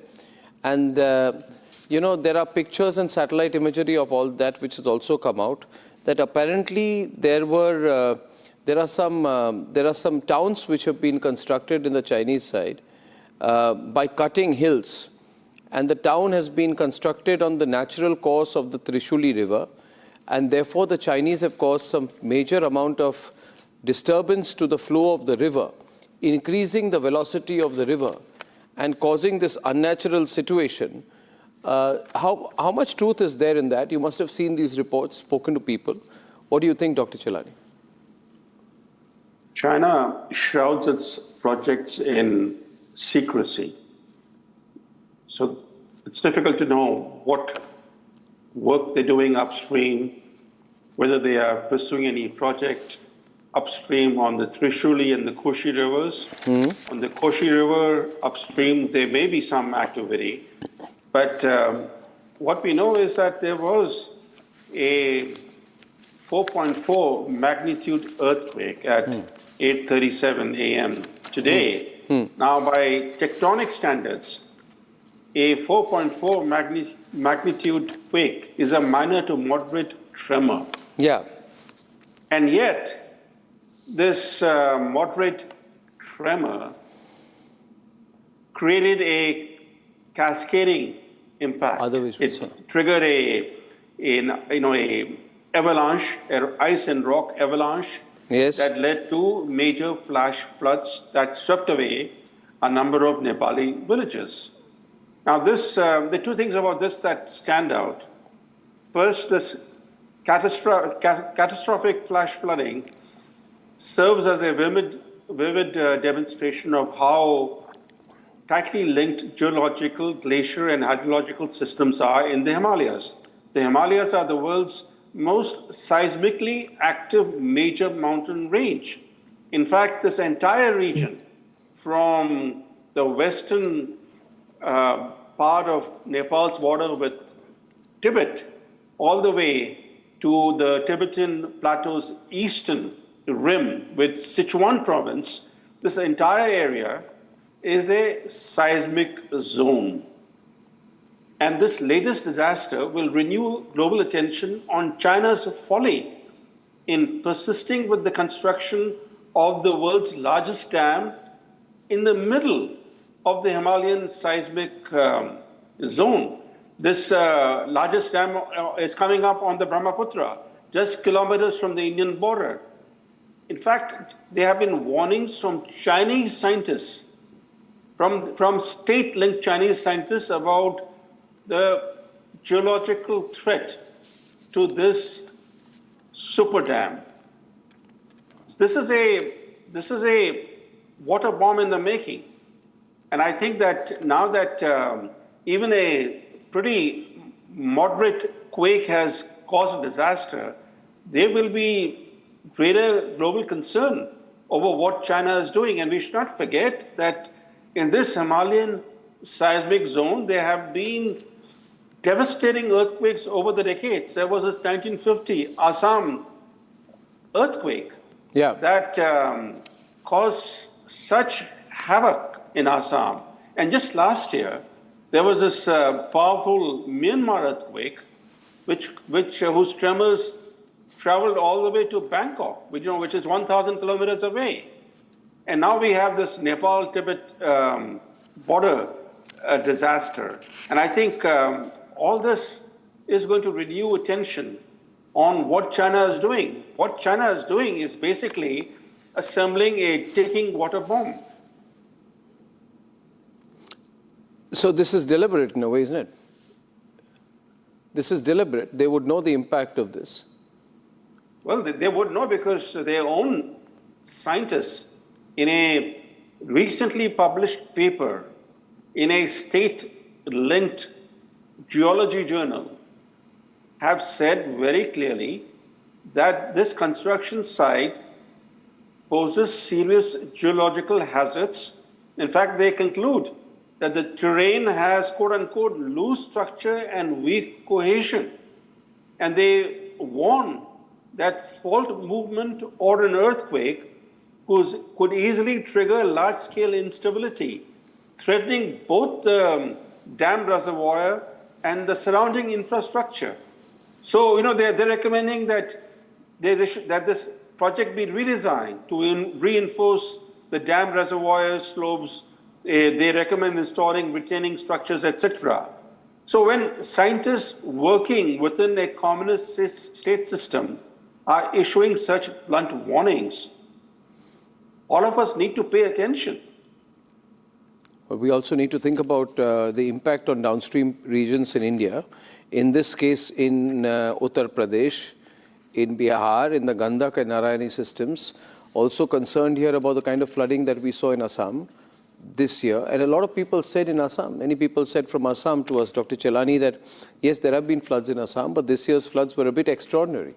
And, there are pictures and satellite imagery of all that which has also come out, that apparently there are some towns which have been constructed in the Chinese side by cutting hills. And the town has been constructed on the natural course of the Trishuli River. And therefore, the Chinese have caused some major amount of disturbance to the flow of the river, increasing the velocity of the river and causing this unnatural situation. How much truth is there in that? You must have seen these reports, spoken to people. What do you think, Dr. Chelani? China shrouds its projects in secrecy. So it's difficult to know what work they're doing upstream, whether they are pursuing any project upstream on the Trishuli and the Koshi rivers. On the Koshi River upstream, there may be some activity. But what we know is that there was a 4.4 magnitude earthquake at 8:37 a.m. today. Now, by tectonic standards, a 4.4 magnitude quake is a minor to moderate tremor. Yeah. And yet, this moderate tremor created a cascading impact. It triggered a avalanche, ice and rock avalanche, that led to major flash floods that swept away a number of Nepali villages. Now, the two things about this that stand out. First, this catastrophic flash flooding serves as a vivid demonstration of how tightly linked geological, glacier, and hydrological systems are in the Himalayas. The Himalayas are the world's most seismically active major mountain range. In fact, this entire region, from the western part of Nepal's border with Tibet, all the way to the Tibetan Plateau's eastern rim with Sichuan province, this entire area is a seismic zone. And this latest disaster will renew global attention on China's folly in persisting with the construction of the world's largest dam in the middle of the Himalayan seismic zone. This largest dam is coming up on the Brahmaputra, just kilometers from the Indian border. In fact, there have been warnings from Chinese scientists, from state-linked Chinese scientists about the geological threat to this super dam. This is a water bomb in the making. And I think that now that even a pretty moderate quake has caused a disaster, there will be greater global concern over what China is doing. And we should not forget that in this Himalayan seismic zone. There have been devastating earthquakes over the decades. There was this 1950 Assam earthquake that caused such havoc in Assam. And just last year, there was this powerful Myanmar earthquake, whose tremors traveled all the way to Bangkok, which is 1,000 kilometers away. And now we have this Nepal-Tibet border disaster. And I think all this is going to renew attention on what China is doing. What China is doing is basically assembling a ticking water bomb. So this is deliberate in a way, isn't it? This is deliberate. They would know the impact of this. Well, they would know because their own scientists, in a recently published paper in a state-linked geology journal, have said very clearly that this construction site poses serious geological hazards. In fact, they conclude that the terrain has quote-unquote loose structure and weak cohesion. And they warn that fault movement or an earthquake could easily trigger large-scale instability, threatening both the dam reservoir and the surrounding infrastructure. So, they're recommending that that this project be redesigned to reinforce the dam reservoir slopes. They recommend installing retaining structures, etc. So when scientists working within a communist state system are issuing such blunt warnings, all of us need to pay attention. But we also need to think about the impact on downstream regions in India. In this case, in Uttar Pradesh, in Bihar, in the Gandak and Narayani systems. Also concerned here about the kind of flooding that we saw in Assam this year. And a lot of people said in Assam, many people said from Assam to us, Dr. Chelani, that yes, there have been floods in Assam, but this year's floods were a bit extraordinary.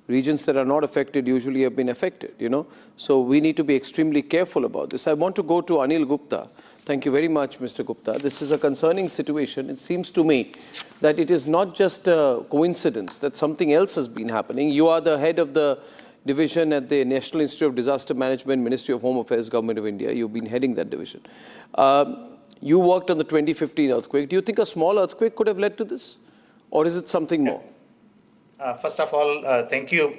Regions that are not affected usually have been affected, So we need to be extremely careful about this. I want to go to Anil Gupta. Thank you very much, Mr. Gupta. This is a concerning situation. It seems to me that it is not just a coincidence that something else has been happening. You are the head of the division at the National Institute of Disaster Management, Ministry of Home Affairs, Government of India. You've been heading that division. You worked on the 2015 earthquake. Do you think a small earthquake could have led to this? Or is it something more? First of all, thank you,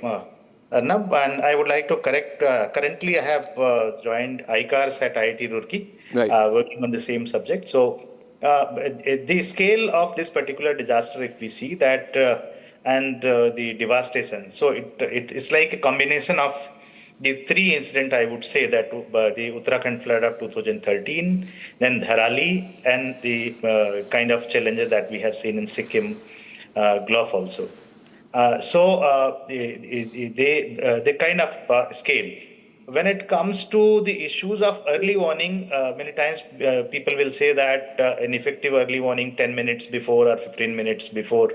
Arnab, and I would like to correct, currently I have joined ICARS at IIT Roorkee, working on the same subject. So the scale of this particular disaster, if we see that, and the devastation, so it's like a combination of the three incidents, I would say, that the Uttarakhand flood of 2013, then Dharali, and the kind of challenges that we have seen in Sikkim, Gulf also. The kind of scale. When it comes to the issues of early warning, many times people will say that an effective early warning 10 minutes before or 15 minutes before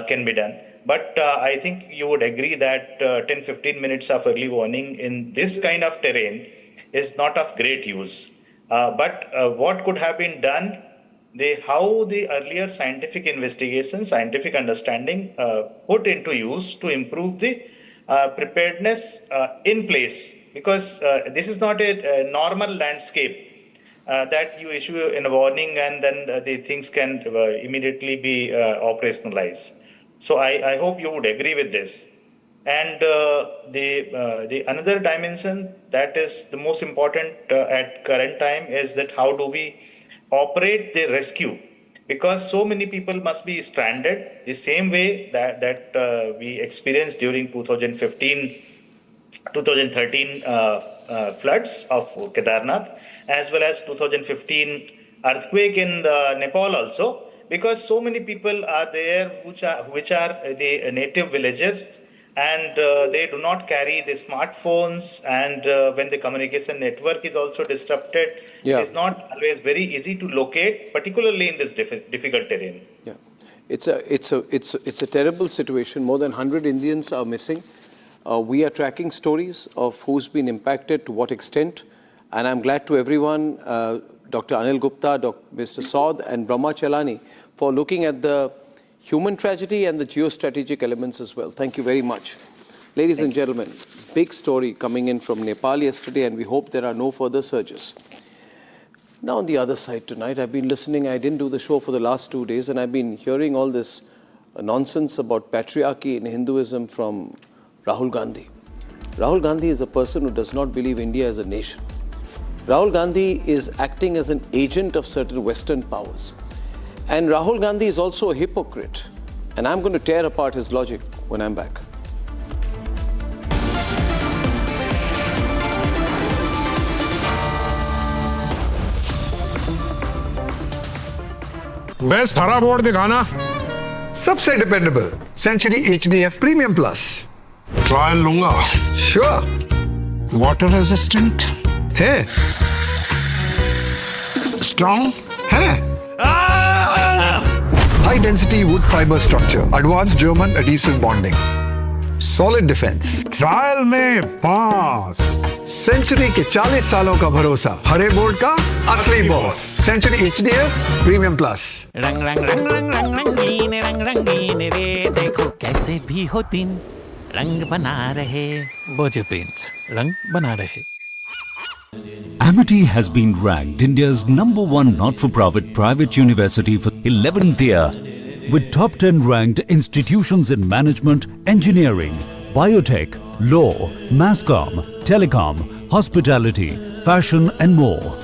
can be done. But I think you would agree that 10-15 minutes of early warning in this kind of terrain is not of great use. But what could have been done, how the earlier scientific investigation, scientific understanding put into use to improve the preparedness in place. Because this is not a normal landscape that you issue in a warning and then the things can immediately be operationalized. So I hope you would agree with this. And the another dimension that is the most important at current time is that how do we operate the rescue? Because so many people must be stranded the same way that we experienced during 2013 floods of Kedarnath, as well as 2015 earthquake in Nepal also, because so many people are there which are the native villagers, and they do not carry the smartphones, and when the communication network is also disrupted, it is not always very easy to locate, particularly in this difficult terrain. Yeah, it's a terrible situation. More than 100 Indians are missing. We are tracking stories of who's been impacted, to what extent, and I'm glad to everyone Dr. Anil Gupta, Mr. Saud and Brahma Chelani for looking at the human tragedy and the geostrategic elements as well. Thank you very much. Ladies and gentlemen, big story coming in from Nepal yesterday, and we hope there are no further surges. Now on the other side tonight, I've been listening. I didn't do the show for the last 2 days, and I've been hearing all this nonsense about patriarchy in Hinduism from Rahul Gandhi. Rahul Gandhi is a person who does not believe India is a nation. Rahul Gandhi is acting as an agent of certain Western powers. And Rahul Gandhi is also a hypocrite. And I'm going to tear apart his logic when I'm back. Best हरा board दिखाना सबसे dependable century HDF premium plus trial लूंगा sure water resistant है strong है high density wood fibre structure advance German adhesive bonding solid defence trial में pass century के 40 सालों का भरोसा हरे बोर्ड का असली boss century HDF premium plus रंग रंग रंग रंग रंग रंगीन रंग रंगीन रे देखो कैसे भी हो दिन रंग बना रहे बोझ पेंट्स रंग बना रहे Amity has been ranked India's #1 not-for-profit private university for 11th year with top 10 ranked institutions in management, engineering, biotech, law, masscom, telecom, hospitality, fashion and more.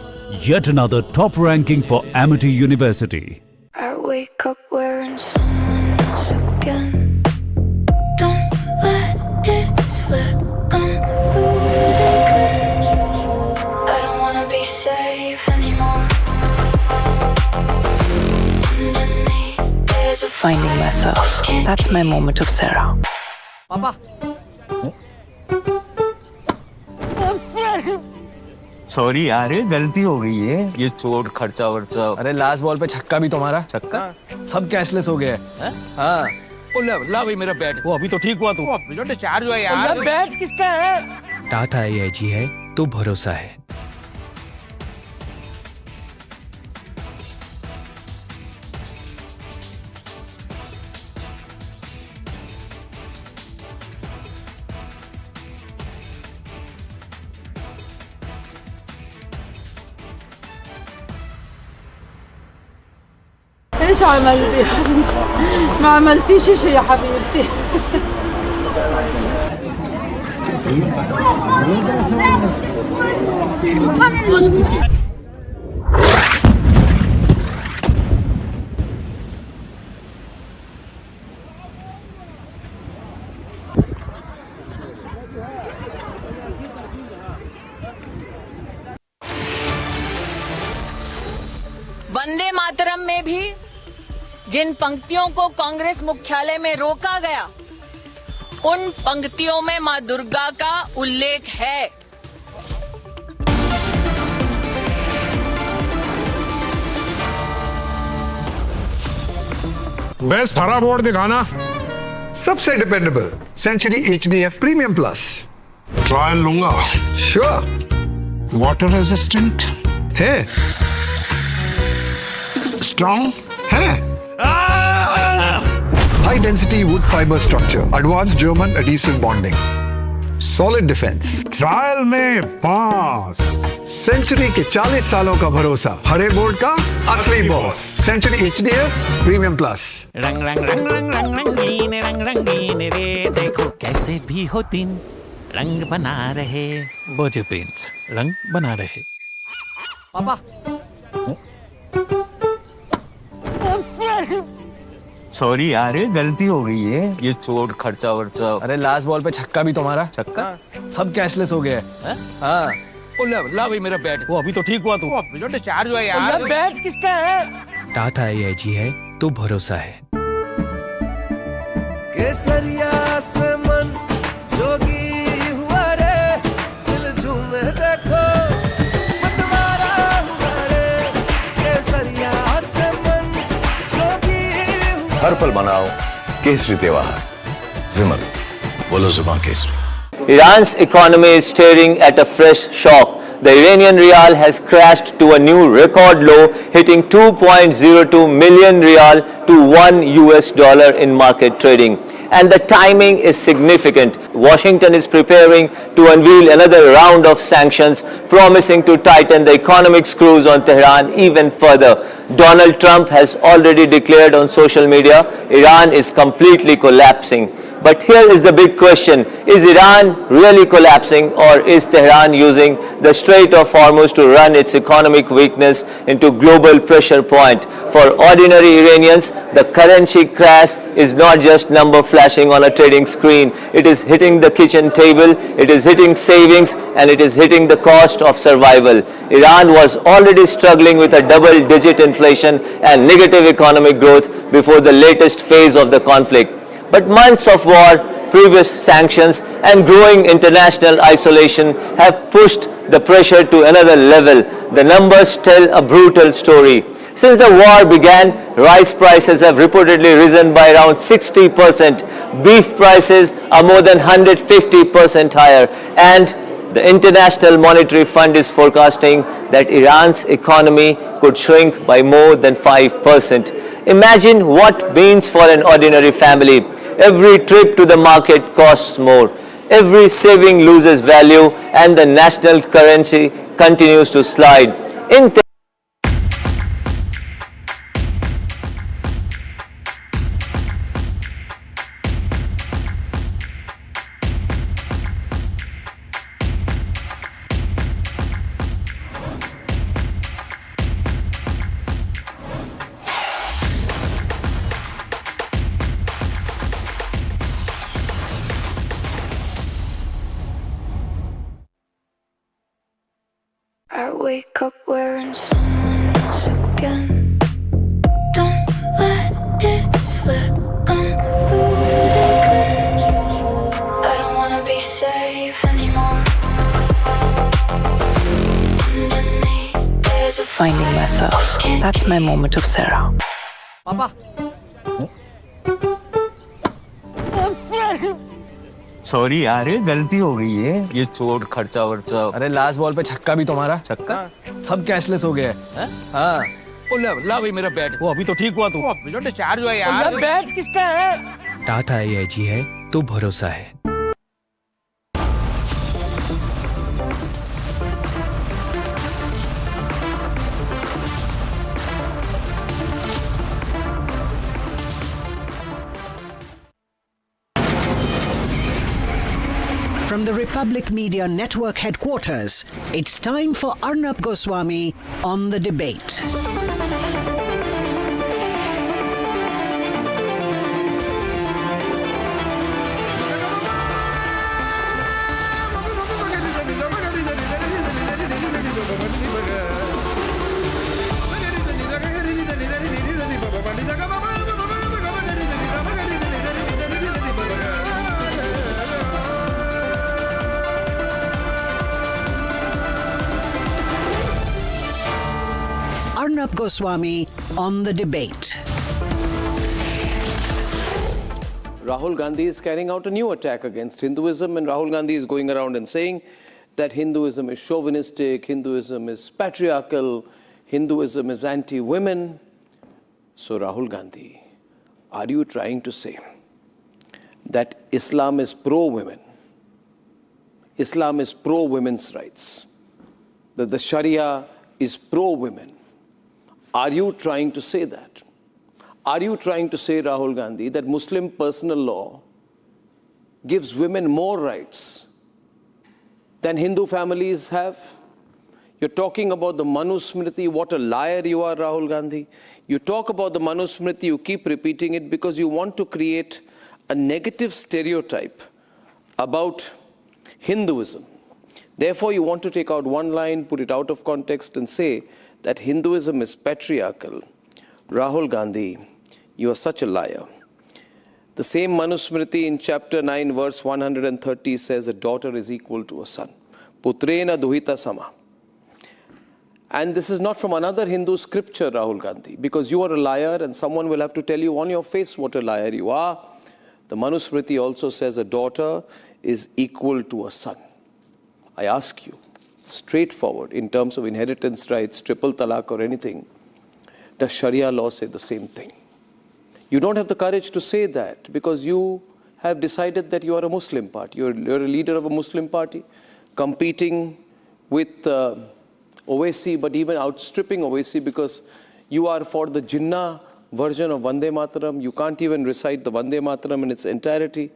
Yet another top ranking for Amity University. I wake up wearing someone else again. Don't let it slip. I'm losing grip. I don't wanna be safe anymore. Finding myself. That's my moment of Sarah. Papa. Sorry यार गलती हो गई है ये चोट खर्चा वर्चा अरे लास्ट बॉल पे छक्का भी तुम्हारा छक्का सब कैशलेस हो गया है हाँ ला भाई मेरा बैट वो अभी तो ठीक हुआ तू अभी तो डिस्चार्ज हुआ यार बैट किसका है टाटा AIG है तो भरोसा है ايش عملتي ما عملتيش شيء يا حبيبتي वंदे मातरम में भी जिन पंक्तियों को कांग्रेस मुख्यालय में रोका गया उन पंक्तियों में मां दुर्गा का उल्लेख है बेस्ट हरा बोर्ड दिखाना सबसे dependable century HDF premium plus trial लूंगा श्योर वाटर रेजिस्टेंट है स्ट्रॉन्ग है high density wood fibre structure advance German adhesive bonding solid defence trial में पास सेंचुरी के 40 सालों का भरोसा हरे बोर्ड का असली boss century HDF premium plus रंग रंग रंग रंग रंग रंगीन रे देखो कैसे भी हो दिन रंग बना रहे बोझ पेंट्स रंग बना रहे पापा सॉरी यार गलती हो गई है ये चोट खर्चा वर्चा अरे लास्ट बॉल पे छक्का भी तुम्हारा छक्का सब कैशलेस हो गया है हाँ ला भाई मेरा बैट वो अभी तो ठीक हुआ तू अभी तो डिस्चार्ज हुआ यार बैट किसका है टाटा AIG है तो भरोसा है केसरिया से मन जोगी हुआ रे दिल झूमे देखो मतवारा हुआ रे केसरिया से मन जोगी हर पल मनाओ केसरी त्योहार विमल बोलो जुबान Kesari Iran's economy is staring at a fresh shock the Iranian rial has crashed to a new record low, hitting 2.02 million rial to $1 in market trading. And the timing is significant. Washington is preparing to unveil another round of sanctions, promising to tighten the economic screws on Tehran even further. Donald Trump has already declared on social media, Iran is completely collapsing. But here is the big question, is Iran really collapsing, or is Tehran using the Strait of Hormuz to run its economic weakness into global pressure point? For ordinary Iranians, the currency crash is not just number flashing on a trading screen. It is hitting the kitchen table, it is hitting savings, and it is hitting the cost of survival. Iran was already struggling with a double-digit inflation and negative economic growth before the latest phase of the conflict. But months of war, previous sanctions, and growing international isolation have pushed the pressure to another level. The numbers tell a brutal story. Since the war began, rice prices have reportedly risen by around 60%. Beef prices are more than 150% higher. And the International Monetary Fund is forecasting that Iran's economy could shrink by more than 5%. Imagine what means for an ordinary family. Every trip to the market costs more. Every saving loses value, and the national currency continues to slide. I wake up wearing someone else again. Don't let it slip. I'm losing control. I don't wanna be safe anymore. Underneath, there's a Finding myself. That's my moment of Sarah. पापा sorry यार, गलती हो गई है। ये चोट खर्चा वर्चा। अरे लास्ट बॉल पे छक्का भी तुम्हारा। छक्का? सब कैशलेस हो गए। हाँ। ला भाई मेरा बैट। वो अभी तो ठीक हुआ तू। जो डिस्चार्ज हुआ यार। बैट किसका है? टाटा AIG है तो भरोसा है। From the Republic Media Network headquarters, it's time for Arnab Goswami on the debate. Arnab Goswami on the debate. Rahul Gandhi is carrying out a new attack against Hinduism, and Rahul Gandhi is going around and saying that Hinduism is chauvinistic, Hinduism is patriarchal, Hinduism is anti-women. So Rahul Gandhi, are you trying to say that Islam is pro-women? Islam is pro-women's rights? That the Sharia is pro-women? Are you trying to say that? Are you trying to say, Rahul Gandhi, that Muslim personal law gives women more rights than Hindu families have? You're talking about the Manusmriti. What a liar you are, Rahul Gandhi. You talk about the Manusmriti, you keep repeating it because you want to create a negative stereotype about Hinduism. Therefore, you want to take out one line, put it out of context, and say that Hinduism is patriarchal. Rahul Gandhi, you are such a liar. The same Manusmriti in chapter 9, verse 130 says a daughter is equal to a son. Putrena duhita sama. And this is not from another Hindu scripture, Rahul Gandhi, because you are a liar and someone will have to tell you on your face what a liar you are. The Manusmriti also says a daughter is equal to a son. I ask you, straightforward in terms of inheritance rights, triple talaq or anything, does Sharia law say the same thing? You don't have the courage to say that because you have decided that you are a Muslim party. You're a leader of a Muslim party competing with Owaisi, but even outstripping Owaisi because you are for the Jinnah version of Vande Mataram. You can't even recite the Vande Mataram in its entirety.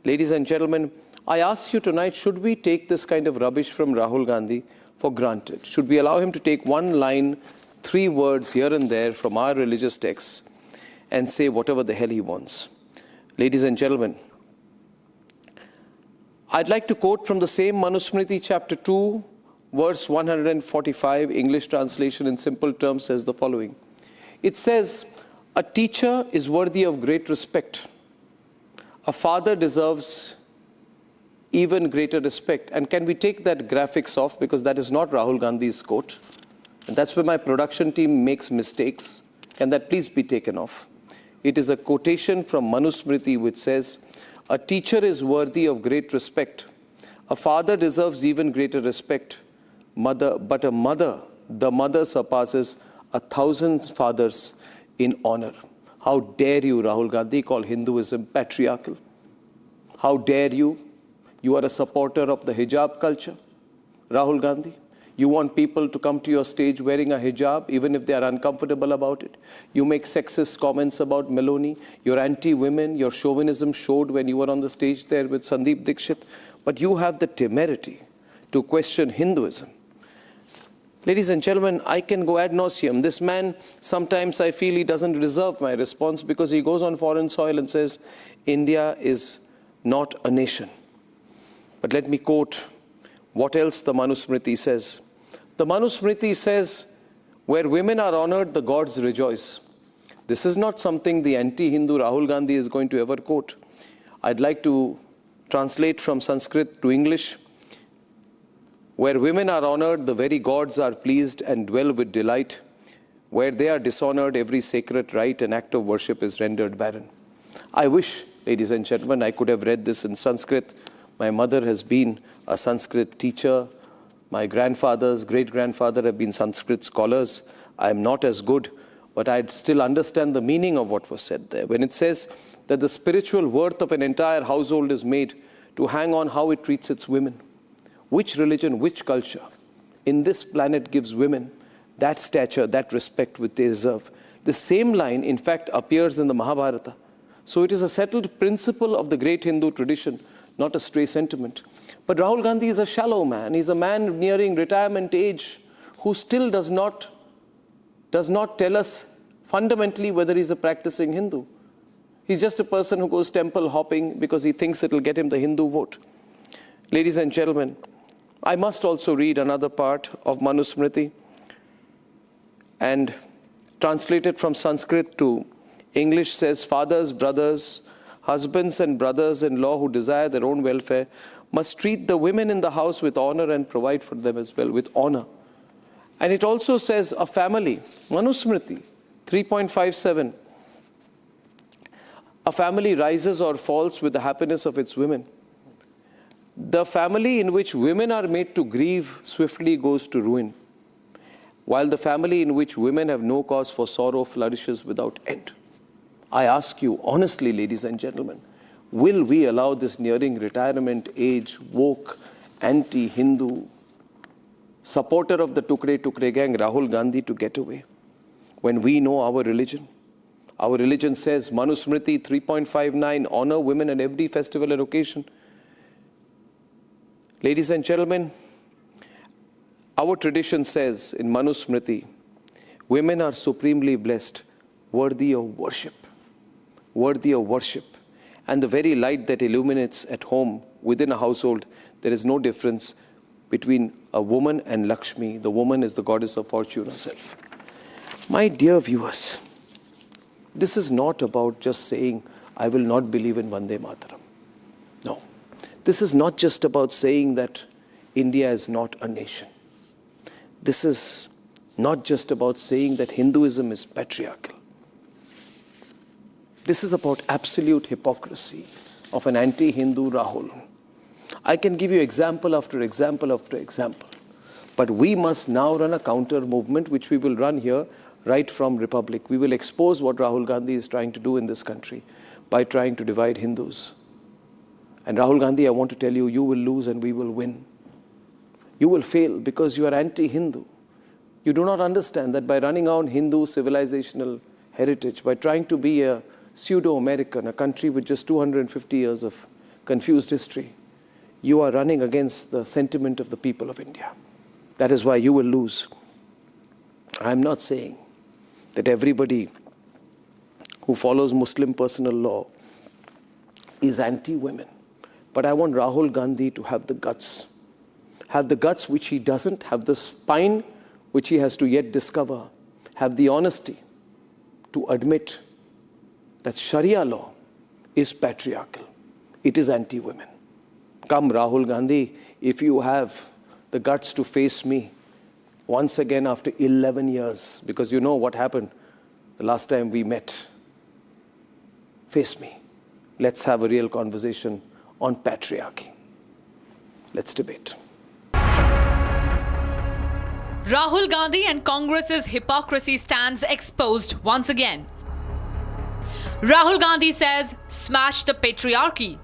Ladies and gentlemen, I ask you tonight, should we take this kind of rubbish from Rahul Gandhi for granted? Should we allow him to take one line, 3 words here and there from our religious texts and say whatever the hell he wants? Ladies and gentlemen, I'd like to quote from the same Manusmriti chapter 2, verse 145, English translation in simple terms says the following. It says, a teacher is worthy of great respect. A father deserves even greater respect. And can we take that graphics off because that is not Rahul Gandhi's quote. And that's where my production team makes mistakes. Can that please be taken off? It is a quotation from Manusmriti which says, a teacher is worthy of great respect. A father deserves even greater respect. But the mother surpasses 1,000 fathers in honor. How dare you, Rahul Gandhi, call Hinduism patriarchal? How dare you? You are a supporter of the hijab culture, Rahul Gandhi. You want people to come to your stage wearing a hijab, even if they are uncomfortable about it. You make sexist comments about Meloni. You're anti-women. Your chauvinism showed when you were on the stage there with Sandeep Dixit. But you have the temerity to question Hinduism. Ladies and gentlemen, I can go ad nauseum. This man, sometimes I feel he doesn't deserve my response because he goes on foreign soil and says, India is not a nation. But let me quote what else the Manusmriti says. The Manusmriti says, where women are honored, the gods rejoice. This is not something the anti-Hindu Rahul Gandhi is going to ever quote. I'd like to translate from Sanskrit to English. Where women are honored, the very gods are pleased and dwell with delight. Where they are dishonored, every sacred rite and act of worship is rendered barren. I wish, ladies and gentlemen, I could have read this in Sanskrit. My mother has been a Sanskrit teacher. My grandfathers, great-grandfather have been Sanskrit scholars. I am not as good, but I still understand the meaning of what was said there. When it says that the spiritual worth of an entire household is made to hang on how it treats its women. Which religion, which culture in this planet gives women that stature, that respect which they deserve? The same line, in fact, appears in the Mahabharata. So it is a settled principle of the great Hindu tradition, not a stray sentiment. But Rahul Gandhi is a shallow man. He's a man nearing retirement age who still does not tell us fundamentally whether he's a practicing Hindu. He's just a person who goes temple hopping because he thinks it will get him the Hindu vote. Ladies and gentlemen, I must also read another part of Manusmriti and translate it from Sanskrit to English. Says, fathers, brothers, husbands and brothers-in-law who desire their own welfare must treat the women in the house with honor and provide for them as well with honor. And it also says a family, Manusmriti 3.57, a family rises or falls with the happiness of its women. The family in which women are made to grieve swiftly goes to ruin, while the family in which women have no cause for sorrow flourishes without end. I ask you honestly, ladies and gentlemen, will we allow this nearing retirement age, woke, anti-Hindu, supporter of the Tukre gang, Rahul Gandhi, to get away when we know our religion? Our religion says, Manusmriti 3.59, honor women at every festival and occasion. Ladies and gentlemen, our tradition says in Manusmriti, women are supremely blessed, worthy of worship. Worthy of worship. And the very light that illuminates at home, within a household, there is no difference between a woman and Lakshmi. The woman is the goddess of fortune herself. My dear viewers, this is not about just saying, I will not believe in Vande Mataram. No. This is not just about saying that India is not a nation. This is not just about saying that Hinduism is patriarchal. This is about absolute hypocrisy of an anti-Hindu Rahul. I can give you example after example after example. But we must now run a counter movement, which we will run here right from Republic. We will expose what Rahul Gandhi is trying to do in this country by trying to divide Hindus. And Rahul Gandhi, I want to tell you, you will lose and we will win. You will fail because you are anti-Hindu. You do not understand that by running on Hindu civilizational heritage, by trying to be a pseudo-American, a country with just 250 years of confused history, you are running against the sentiment of the people of India. That is why you will lose. I am not saying that everybody who follows Muslim personal law is anti-women. But I want Rahul Gandhi to have the guts which he doesn't, have the spine which he has to yet discover, have the honesty to admit that Sharia law is patriarchal. It is anti-women. Come, Rahul Gandhi, if you have the guts to face me once again after 11 years, because you know what happened the last time we met. Face me. Let's have a real conversation on patriarchy. Let's debate. Rahul Gandhi and Congress's hypocrisy stands exposed once again. Rahul Gandhi says, smash the patriarchy,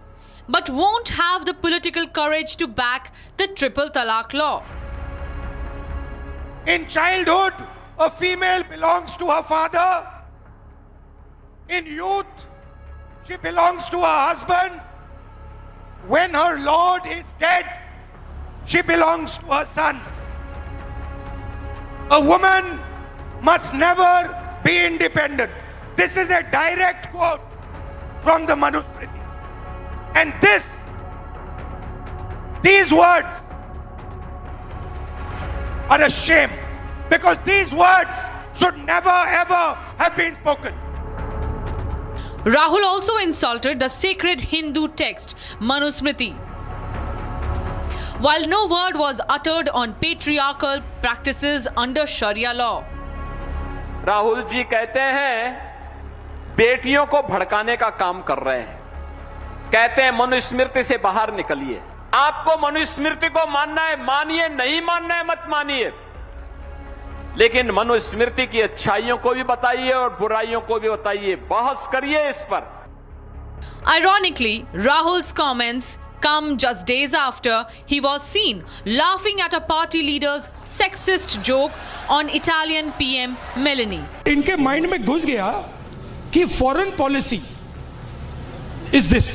but won't have the political courage to back the triple talaq law. In childhood, a female belongs to her father. In youth, she belongs to her husband. When her lord is dead, she belongs to her sons. A woman must never be independent. This is a direct quote from the Manusmriti. And these words are a shame, because these words should never ever have been spoken. Rahul also insulted the sacred Hindu text, Manusmriti. While no word was uttered on patriarchal practices under Sharia law. Rahul ji कहते हैं बेटियों को भड़काने का काम कर रहे हैं, कहते हैं मनुस्मृति से बाहर निकलिए। आपको मनुस्मृति को मानना है मानिए, नहीं मानना है मत मानिए, लेकिन मनुस्मृति की अच्छाइयों को भी बताइए और बुराइयों को भी बताइए, बहस करिए इस पर। Ironically, Rahul's comments come just days after he was seen laughing at a party leader's sexist joke on Italian PM Meloni. इनके माइंड में घुस गया कि फॉरेन पॉलिसी इज दिस।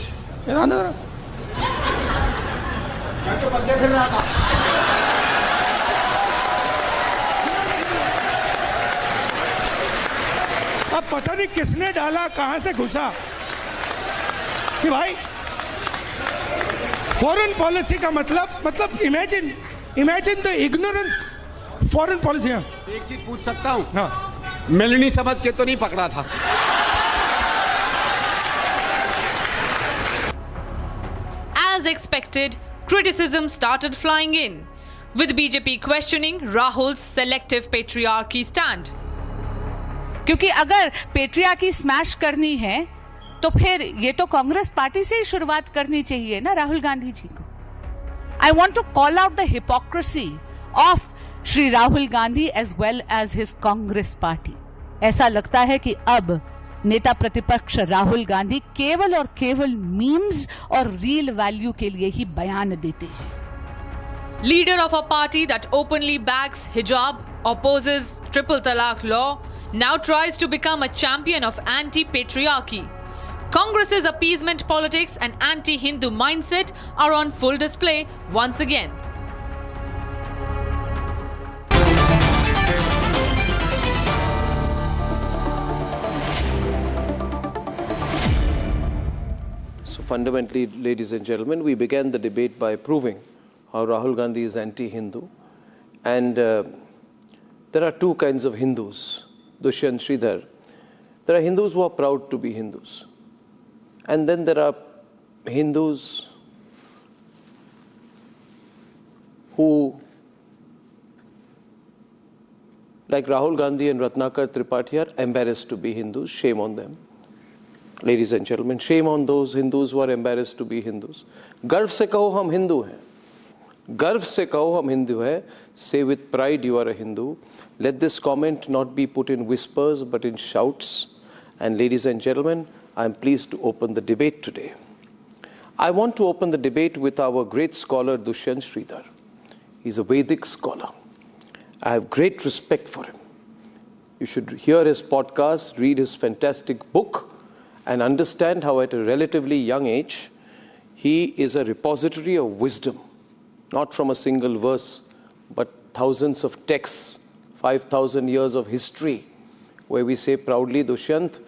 अब पता नहीं किसने डाला, कहां से घुसा कि भाई फॉरेन पॉलिसी का मतलब imagine the ignorance foreign policy. एक चीज पूछ सकता हूं? हाँ। मेलनी समझ के तो नहीं पकड़ा था? As expected, criticism started flying in, with BJP questioning Rahul's selective patriarchy stand. क्योंकि अगर पेट्रियार्की स्मैश करनी है तो फिर ये तो कांग्रेस पार्टी से ही शुरुआत करनी चाहिए ना राहुल गांधी जी को। I want to call out the hypocrisy of Shri Rahul Gandhi as well as his Congress party. ऐसा लगता है कि अब नेता प्रतिपक्ष राहुल गांधी केवल और केवल मीम्स और रील वैल्यू के लिए ही बयान देते हैं। Leader of a party that openly backs hijab, opposes triple talaq law, now tries to become a champion of anti-patriarchy. Congress's appeasement politics and anti-Hindu mindset are on full display once again. So fundamentally, ladies and gentlemen, we began the debate by proving how Rahul Gandhi is anti-Hindu. And there are two kinds of Hindus, Dushyant, Sridhar. There are Hindus who are proud to be Hindus. And then there are Hindus who, like Rahul Gandhi and Ratnakar Tripathi, are embarrassed to be Hindus. Shame on them. Ladies and gentlemen, shame on those Hindus who are embarrassed to be Hindus. गर्व से कहो हम हिंदू हैं, गर्व से कहो हम हिंदू है. Say with pride you are a Hindu. Let this comment not be put in whispers but in shouts. And ladies and gentlemen, I am pleased to open the debate today. I want to open the debate with our great scholar Dushyant Sridhar. He's a Vedic scholar. I have great respect for him. You should hear his podcast, read his fantastic book, and understand how at a relatively young age, he is a repository of wisdom, not from a single verse, but thousands of texts, 5,000 years of history, where we say proudly, Dushyant,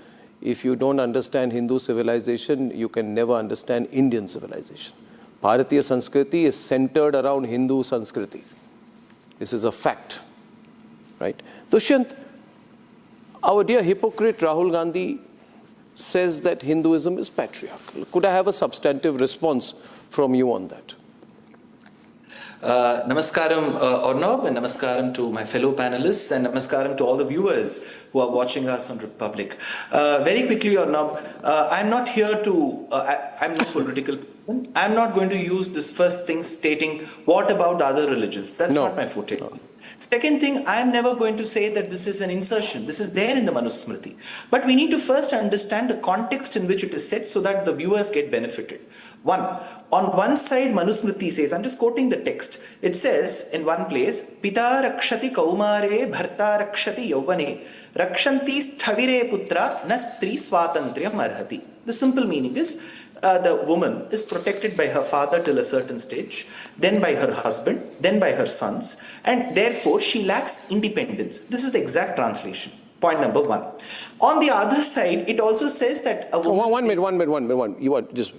if you don't understand Hindu civilization, you can never understand Indian civilization. Bharatiya Sanskriti is centered around Hindu Sanskriti. This is a fact, right? Dushyant, our dear hypocrite Rahul Gandhi says that Hinduism is patriarchal. Could I have a substantive response from you on that? Namaskaram, Arnab, and namaskaram to my fellow panelists, and namaskaram to all the viewers who are watching us on Republic. Very quickly, Arnab, I'm not here to, I'm not political. I'm not going to use this first thing stating, what about the other religions? That's not my forte. No. Second thing, I am never going to say that this is an insertion. This is there in the Manusmriti. But we need to first understand the context in which it is said so that the viewers get benefited. On one side, Manusmriti says, I'm just quoting the text. It says in one place, Pita rakshati kaumare bharta rakshati yauvane rakshanti sthavire putra na stri swatantriyam arhati. The simple meaning is, the woman is protected by her father till a certain stage, then by her husband, then by her sons, and therefore she lacks independence. This is the exact translation. Point number one. On the other side, it also says that a woman. One minute.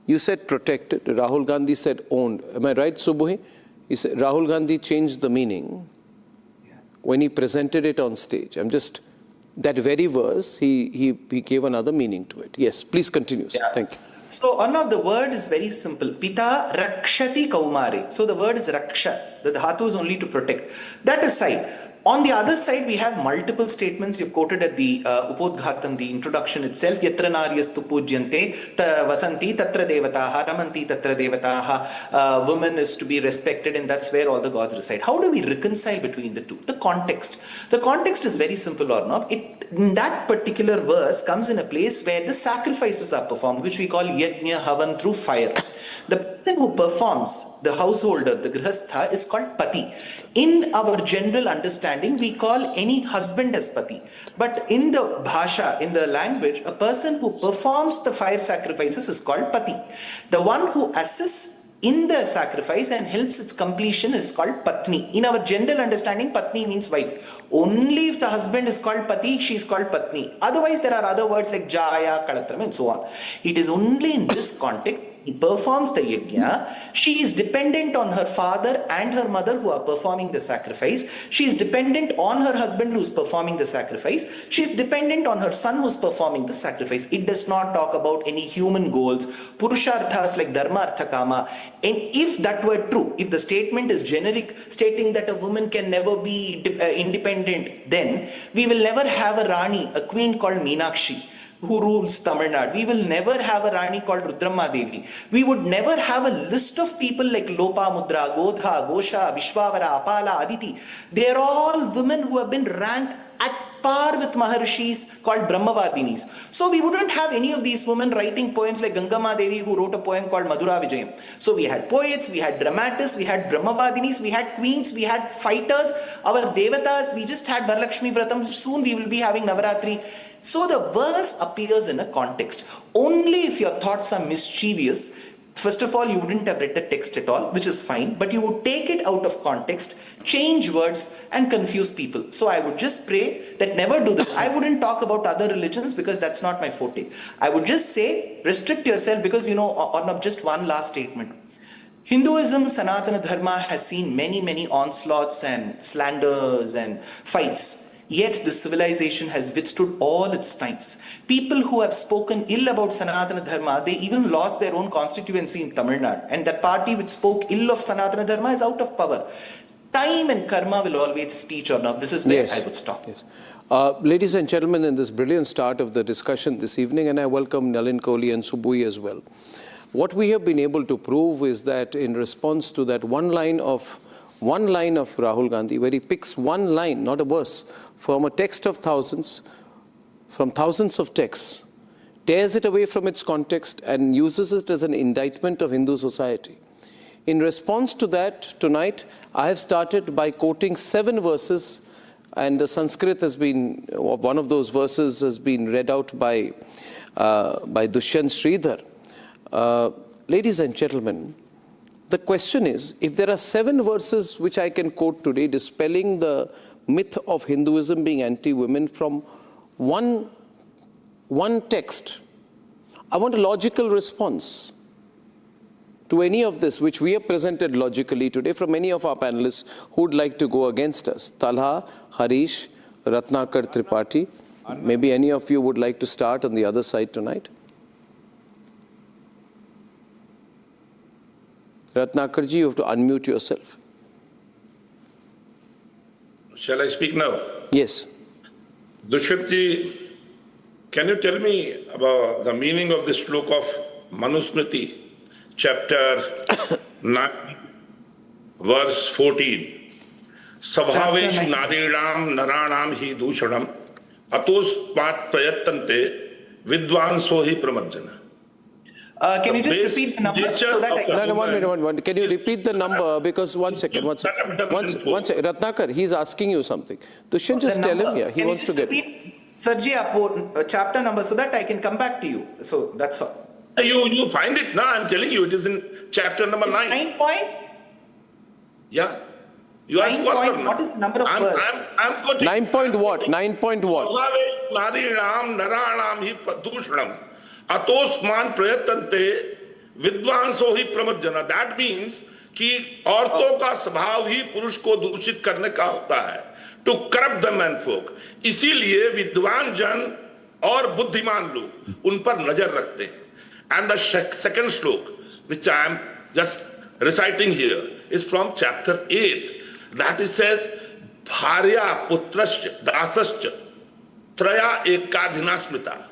You said protected. Rahul Gandhi said owned. Am I right, Subbuhi? He said Rahul Gandhi changed the meaning when he presented it on stage. That very verse, he gave another meaning to it. Yes, please continue. Sir. Thank you. So, Arnab, the word is very simple. Pita rakshati kaumare. So the word is raksha. The dhatu is only to protect. That aside, on the other side, we have multiple statements. You've quoted at the Upodghatam, the introduction itself. Yatra naryastu pujyante vasanti tatra devataha ramanti tatra devataha. Woman is to be respected, and that's where all the gods reside. How do we reconcile between the two? The context. The context is very simple, Arnab. In that particular verse comes in a place where the sacrifices are performed, which we call yajna havan, through fire. The person who performs, the householder, the grihastha, is called pati. In our general understanding, we call any husband as pati. But in the bhasha, in the language, a person who performs the fire sacrifices is called pati. The one who assists in the sacrifice and helps its completion is called patni. In our general understanding, patni means wife. Only if the husband is called pati, she is called patni. Otherwise, there are other words like jaya, kalatram, and so on. It is only in this context he performs the yajna. She is dependent on her father and her mother who are performing the sacrifice. She is dependent on her husband who is performing the sacrifice. She is dependent on her son who is performing the sacrifice. It does not talk about any human goals, purusharthas like dharma, artha, kama. And if that were true, if the statement is generic, stating that a woman can never be independent, then we will never have a Rani, a queen called Meenakshi, who rules Tamil Nadu. We will never have a Rani called Rudramma Devi. We would never have a list of people like Lopamudra, Godha, Gosha, Vishwavara, Apala, Aditi. They are all women who have been ranked at par with Maharshis called Brahmavadinis. So we wouldn't have any of these women writing poems like Gangama Devi, who wrote a poem called Madhura Vijayam. So we had poets, we had dramatists, we had Brahmavadinis, we had queens, we had fighters, our devatas, we just had Varalakshmi Vratam. Soon we will be having Navaratri. So the verse appears in a context. Only if your thoughts are mischievous, first of all, you wouldn't have read the text at all, which is fine, but you would take it out of context, change words, and confuse people. So I would just pray that never do this. I wouldn't talk about other religions because that's not my forte. I would just say, restrict yourself because, Arnab, just one last statement. Hinduism, Sanatana Dharma, has seen many, many onslaughts and slanders and fights. Yet the civilization has withstood all its times. People who have spoken ill about Sanatana Dharma, they even lost their own constituency in Tamil Nadu. And that party which spoke ill of Sanatana Dharma is out of power. Time and karma will always teach, or not. This is where I would stop. Yes. Ladies and gentlemen, in this brilliant start of the discussion this evening, and I welcome Nalin Kohli and Subui as well. what we have been able to prove is that in response to that one line of Rahul Gandhi, where he picks one line, not a verse, from a text of thousands, from thousands of texts, tears it away from its context and uses it as an indictment of Hindu society. In response to that, tonight, I have started by quoting 7 verses, and the Sanskrit has been, one of those verses has been read out by Dushyant Sridhar. Ladies and gentlemen, the question is, if there are 7 verses which I can quote today dispelling the myth of Hinduism being anti-women from one text, I want a logical response to any of this which we have presented logically today from any of our panelists who would like to go against us. Talha, Harish, Ratnakar, Tripathi. Maybe any of you would like to start on the other side tonight. Ratnakarji, you have to unmute yourself. Shall I speak now? Yes. Dushyantji, can you tell me about the meaning of this sloka of Manusmriti, chapter 9, verse 14? Sabhavesh narinam naranam hi dushanam atos pat prayattante vidvanso hi pramadjana. Can you just repeat the number so that I can... No, 1 minute. Can you repeat the number? Because one second. Ratnakar, he's asking you something. Dushyant, just tell him, yeah, he wants to get... Sirji, aap chapter number so that I can come back to you. So that's all. You find it now, I'm telling you, it is in chapter number 9. 9 point? Yeah. You ask what? What is the number of verse? I'm quoting. 9 point what? 9 point what? Sabhavesh narinam naranam hi dushanam atosman prayatante vidvanso hi pramadjana. That means कि औरतों का स्वभाव ही पुरुष को दूषित करने का होता है, टू करप्ट द मैन फोक. इसीलिए विद्वान जन और बुद्धिमान लोग उन पर नजर रखते हैं. And the second श्लोक which I am just reciting here is from chapter 8. That it says bharya putrascha dasascha traya ekadhina smita.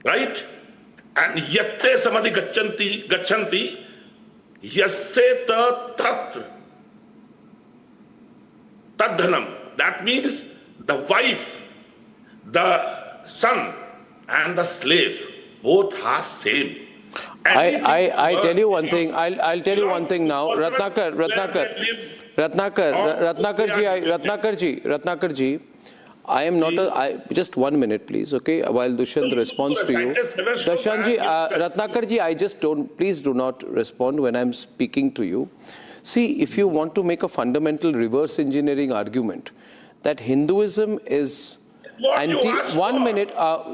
Right? And yatte samadhi gachanti yasse tatra tadhanam. That means the wife, the son and the slave both are same. I tell you one thing. I'll tell you one thing now. Ratnakarji, I am not a... just 1 minute, please, okay? While Dushyant responds to you. Dushyantji, Ratnakarji, I just don't... please do not respond when I'm speaking to you. See, if you want to make a fundamental reverse engineering argument that Hinduism is... anti... 1 minute.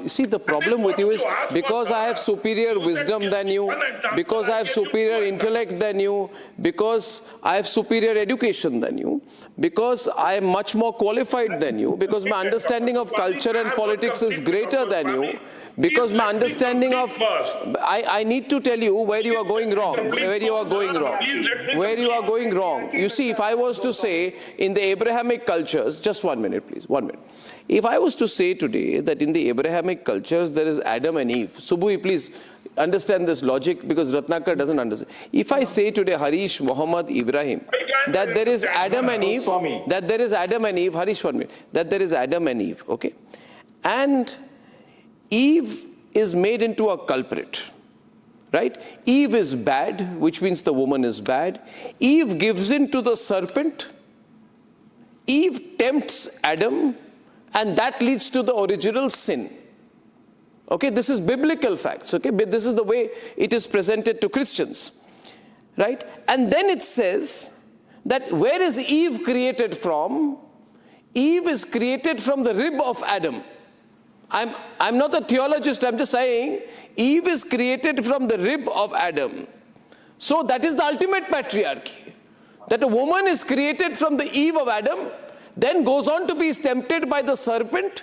See, the problem with you is because I have superior wisdom than you, because I have superior intellect than you, because I have superior education than you, because I am much more qualified than you, because my understanding of culture and politics is greater than you, because my understanding of... I need to tell you where you are going wrong, where you are going wrong, where you are going wrong. You see, if I was to say in the Abrahamic cultures, just 1 minute, please, 1 minute. If I was to say today that in the Abrahamic cultures there is Adam and Eve, Subui, please understand this logic because Ratnakar doesn't understand. If I say today, Harish, Muhammad, Ibrahim, that there is Adam and Eve, Harish, 1 minute, that there is Adam and Eve, okay? And Eve is made into a culprit, right? Eve is bad, which means the woman is bad. Eve gives in to the serpent. Eve tempts Adam, and that leads to the original sin. Okay, this is biblical facts, okay? But this is the way it is presented to Christians, right? And then it says that where is Eve created from? Eve is created from the rib of Adam. I'm not a theologist, I'm just saying Eve is created from the rib of Adam. So that is the ultimate patriarchy. That a woman is created from the Eve of Adam, then goes on to be tempted by the serpent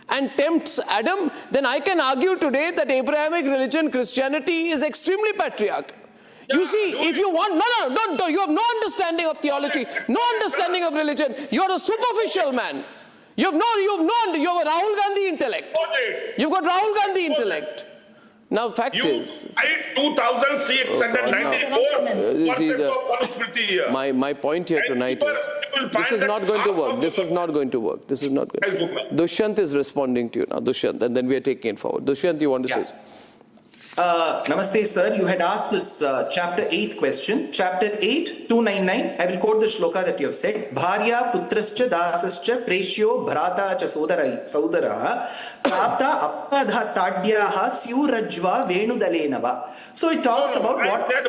and tempts Adam, then I can argue today that Abrahamic religion, Christianity, is extremely patriarchal. You see, if you want, no, you have no understanding of theology, no understanding of religion. You're a superficial man. You have a Rahul Gandhi intellect. You've got Rahul Gandhi intellect. Now, fact is... 2006 My point here tonight is, this is not going to work. This is not going to work. This is not going to work. Dushyant is responding to you now. Dushyant, and then we are taking it forward. Dushyant, you want to say something? Namaste, sir. You had asked this chapter 8 question. Chapter 8, 299. I will quote the shloka that you have said. Bharya putrascha dasascha preshyo bharata cha saudara prapta appadha tadyaha syurajva venudalenava. So it talks about what... Let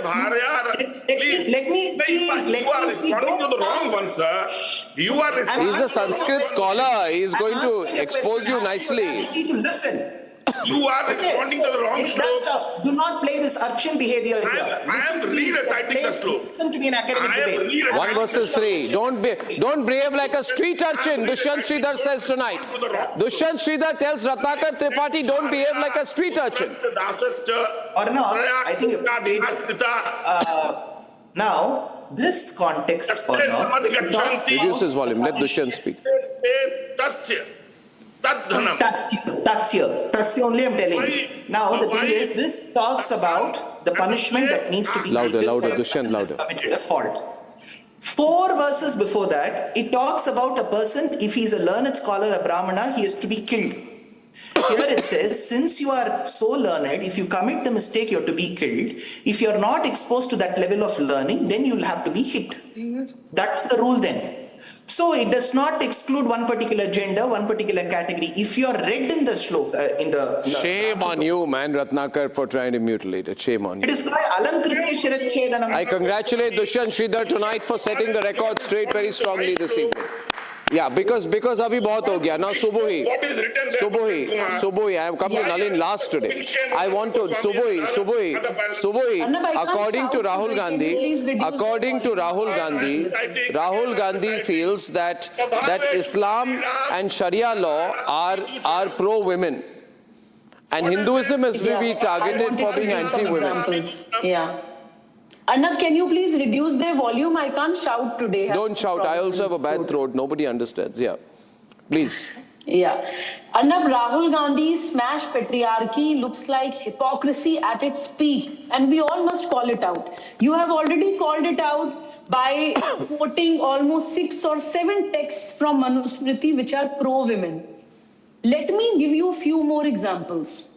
me speak. Don't to the wrong one, sir. You are... He's a Sanskrit scholar. He's going to expose you nicely. Listen. You are responding to the wrong slope. Do not play this urchin behavior here. I am reciting the slope. Listen to me in academic debate. 1 verses 3. Don't behave like a street urchin, Dushyant Sridhar says tonight. Dushyant Sridhar tells Ratnakar Tripathi, don't behave like a street urchin. Or no, I think now, this context, reduce his volume. Let Dushyant speak. Tasya only I'm telling you. Now the thing is, this talks about the punishment that needs to be louder, Dushyant, louder. Committed a fault. 4 verses before that, it talks about a person, if he is a learned scholar, a Brahmana, he is to be killed. Here it says, since you are so learned, if you commit the mistake, you are to be killed. If you are not exposed to that level of learning, then you will have to be hit. That's the rule then. So it does not exclude one particular gender, one particular category. If you are read in the shloka, shame on you, man, Ratnakar, for trying to mutilate it. Shame on you. It is why Alankritya Shirachchedanam. I congratulate Dushyant Sridhar tonight for setting the record straight very strongly this evening. Yeah, because abhi bahut ho gaya. Now Subhi, I have come to Nalin last today. I want to Subhi. According to Rahul Gandhi feels that Islam and Sharia law are pro women, and Hinduism is maybe targeted for being anti-women. Yeah. Arnab, can you please reduce their volume? I can't shout today. Don't shout. I also have a bad throat. Nobody understands. Yeah. Please. Yeah. Arnab, Rahul Gandhi's smash patriarchy looks like hypocrisy at its peak. And we all must call it out. You have already called it out by quoting almost 6 or 7 texts from Manusmriti which are pro-women. Let me give you a few more examples.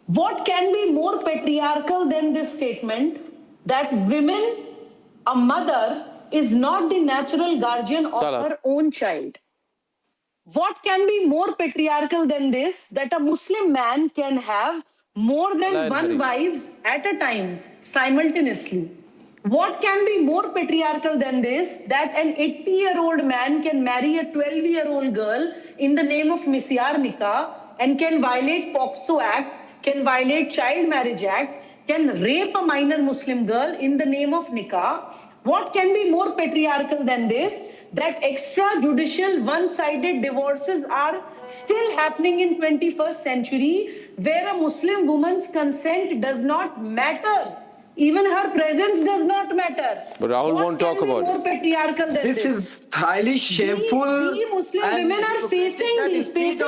What can be more patriarchal than this statement? That women, a mother, is not the natural guardian of her own child. What can be more patriarchal than this? That a Muslim man can have more than one wives at a time, simultaneously. What can be more patriarchal than this? That an 80-year-old man can marry a 12-year-old girl in the name of Misyar Nikah and can violate POXO Act, can violate Child Marriage Act, can rape a minor Muslim girl in the name of nikah. What can be more patriarchal than this? That extrajudicial one-sided divorces are still happening in 21st century, where a Muslim woman's consent does not matter. Even her presence does not matter. But Rahul won't talk about more patriarchal than this is highly shameful. We Muslim women are facing these things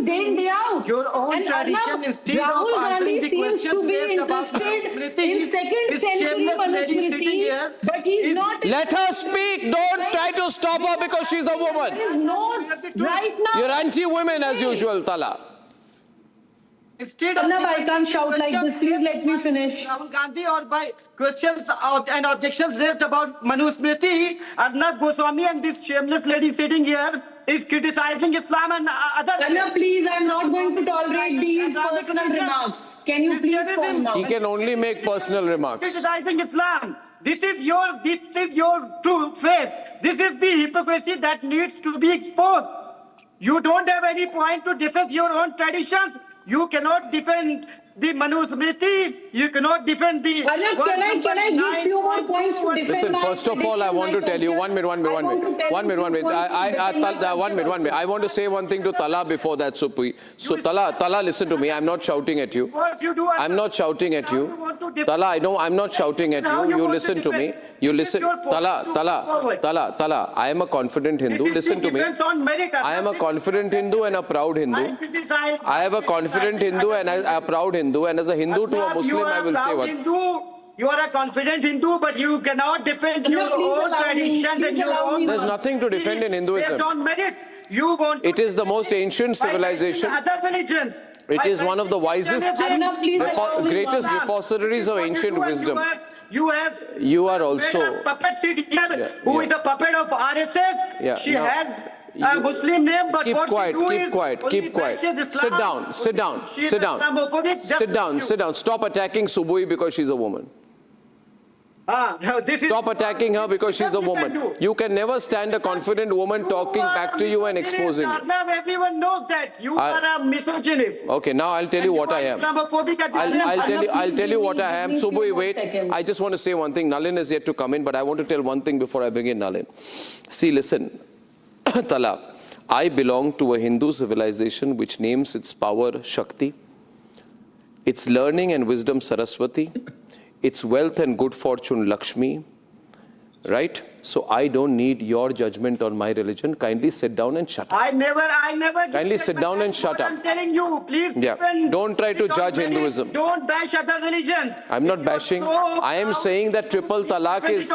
day in, day out. Your own tradition, instead Rahul of Gandhi answering the seems to questions be raised about interested in second century Manusmriti, but he's not. Let her speak. Don't try to stop her because she's a woman. There is no right now. You're anti-women as usual, Tala. Arnab, I can't shout like this. Please let me finish. Rahul Gandhi or by questions and objections raised about Manusmriti, Arnab Goswami and this shameless lady sitting here is criticizing Islam and other... Arnab, please, I'm not going to tolerate these personal remarks. Can you please calm down? He can only make personal remarks. Criticizing Islam. This is your true faith. This is the hypocrisy that needs to be exposed. You don't have any point to defend your own traditions. You cannot defend the Manusmriti You cannot defend the... Arnab, can I give few more points to defend? Listen, first of all, I want to tell you, one minute. One minute. I want to say one thing to Tala before that, Supui. So Tala, listen to me. I'm not shouting at you. I'm not shouting at you. Tala, I know I'm not shouting at you. You listen to me. You listen. Tala, I am a confident Hindu. Listen to me. I am a confident Hindu and a proud Hindu. I have a confident Hindu and a proud Hindu. And as a Hindu to a Muslim, I will say what. You are a confident Hindu, but you cannot defend your own traditions and your own... There's nothing to defend in Hinduism. You want it is the most ancient civilization. Other religions. It is one of the wisest, greatest repositories of ancient wisdom. You are also a puppet seat here who is a puppet of RSS. Yeah, she has a Muslim name, but keep quiet. Sit down. Stop attacking Subui because she's a woman. Stop attacking her because she's a woman. You can never stand a confident woman talking back to you and exposing you. Everyone knows that you are a misogynist. Okay, now I'll tell you what I am. I'll tell you what I am. Subui, wait. I just want to say one thing. Nalin is yet to come in, but I want to tell one thing before I begin, Nalin. See, listen. Tala, I belong to a Hindu civilization which names its power Shakti, its learning and wisdom Saraswati, its wealth and good fortune Lakshmi, right? So I don't need your judgment on my religion. Kindly sit down and shut up. I never. Kindly sit down and shut up. I'm telling you, please. Don't try to judge Hinduism. Don't bash other religions. I'm not bashing. I am saying that triple talaq is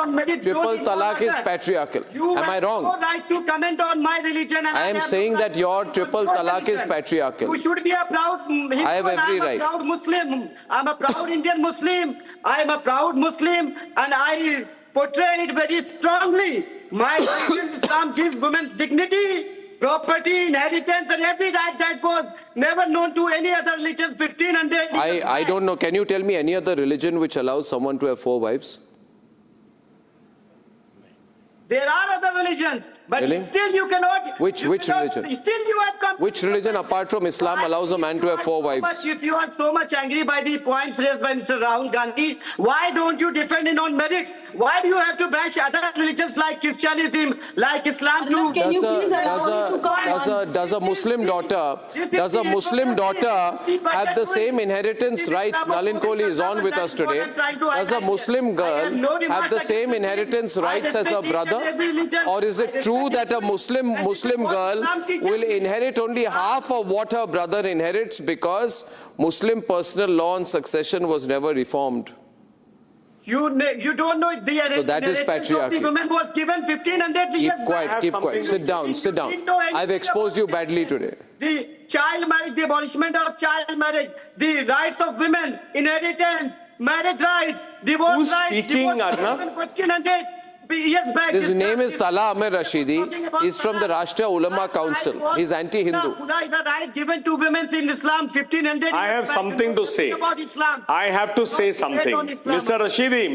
patriarchal. Am I wrong? You have no right to comment on my religion. And I am saying that your triple talaq is patriarchal. You should be a proud Hindu. I have every right. I'm a proud Muslim. I'm a proud Indian Muslim. I'm a proud Muslim, and I portray it very strongly. My religion, Islam, gives women dignity, property, inheritance, and every right that was never known to any other religion 1500 years I don't know. Can you tell me any other religion which allows someone to have 4 wives? There are other religions, but really? Still you cannot... Which religion? Still you have come... Which religion apart from Islam allows a man to have 4 wives? If you are so much angry by the points raised by Mr. Rahul Gandhi, why don't you defend it on merits? Why do you have to bash other religions like Christianism, like Islam too? Does a Muslim daughter have the same inheritance rights? Nalin Kohli is on with us today. Does a Muslim girl have the same inheritance rights as her brother? Or is it true that a Muslim girl will inherit only half of what her brother inherits because Muslim personal law on succession was never reformed? You don't know the So that is patriarchy. The woman was given 1500 years back. Keep quiet. Sit down. I've exposed you badly today. The child marriage, the abolishment of child marriage, the rights of women, inheritance, marriage rights, divorce rights. Who's speaking, Arnab? 1500 years back. His name is Tala Amir Rashidi. He's from the Rashtriya Ulama Council. He's anti-Hindu. The right given to women in Islam 1500 I have something to say. About Islam. I have to say something. Mr. Rashidi,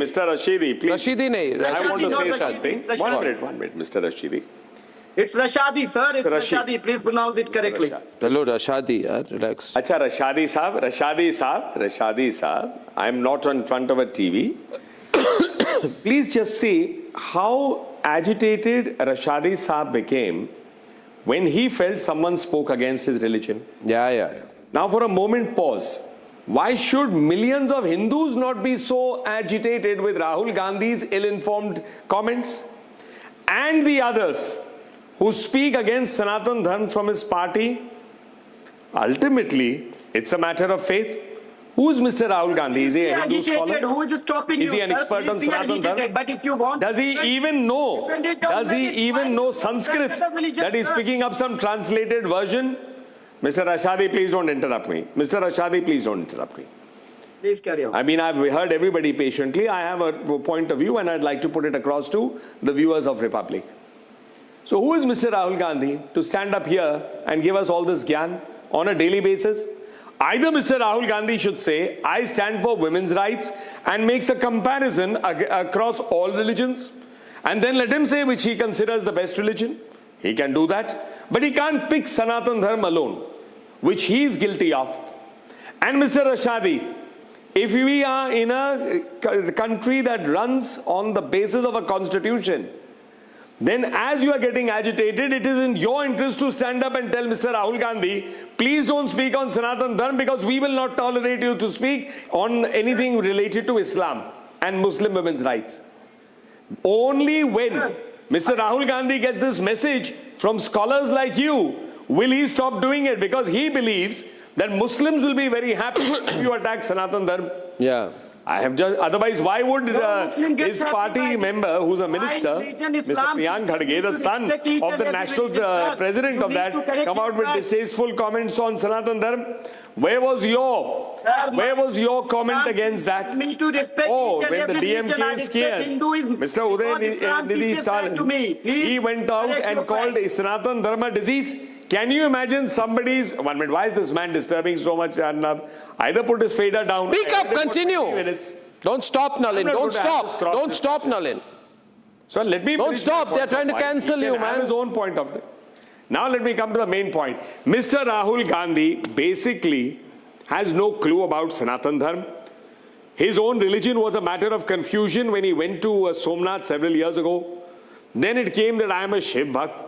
please. Rashidi nahi. I want to say something. One minute, Mr. Rashidi. It's Rashadi, sir. It's Rashadi. Please pronounce it correctly. Hello, Rashadi. Relax. Acha, Rashadi Saab. I'm not in front of a TV. Please just see how agitated Rashadi Saab became when he felt someone spoke against his religion. Yeah. Now for a moment, pause. Why should millions of Hindus not be so agitated with Rahul Gandhi's ill-informed comments? And the others who speak against Sanatan Dharma from his party? Ultimately, it's a matter of faith. Who is Mr. Rahul Gandhi? Is he a Hindu scholar? Who is stopping Is he an expert on Sanatan Dharma? But if you want, does he even know Sanskrit? That he's picking up some translated version? Mr. Rashadi, please don't interrupt me. Mr. Rashadi, please don't interrupt me. Please carry on. I mean, I've heard everybody patiently. I have a point of view and I'd like to put it across to the viewers of Republic. So who is Mr. Rahul Gandhi to stand up here and give us all this gyan on a daily basis? Either Mr. Rahul Gandhi should say, I stand for women's rights and makes a comparison across all religions. And then let him say which he considers the best religion. He can do that. But he can't pick Sanatan Dharma alone, which he is guilty of. And Mr. Rashadi, If we are in a country that runs on the basis of a constitution, then as you are getting agitated, it is in your interest to stand up and tell Mr. Rahul Gandhi, please don't speak on Sanatan Dharma because we will not tolerate you to speak on anything related to Islam and Muslim women's rights. Only when Mr. Rahul Gandhi gets this message from scholars like you, will he stop doing it? Because he believes that Muslims will be very happy if you attack Sanatan Dharma. Yeah. I have just, otherwise why would his party member, who's a minister, Mr. Priyank Khadge, the son of the national president of that, come out with distasteful comments on Sanatan Dharma? Where was your comment against that? Oh, when the DMK is scared, Mr. Udaynithi Stalin, he went out and called Sanatan Dharma disease. Can you imagine somebody's... 1 minute, why is this man disturbing so much, Arnab? Either put his fader down... Speak up, continue. Don't stop, Nalin. Don't stop. Don't stop, Nalin. So let me... Don't stop. They're trying to cancel you, man. His own point of view. Now let me come to the main point. Mr. Rahul Gandhi basically has no clue about Sanatan Dharma. His own religion was a matter of confusion when he went to Somnath several years ago. Then it came that I am a Shiv Bhakt.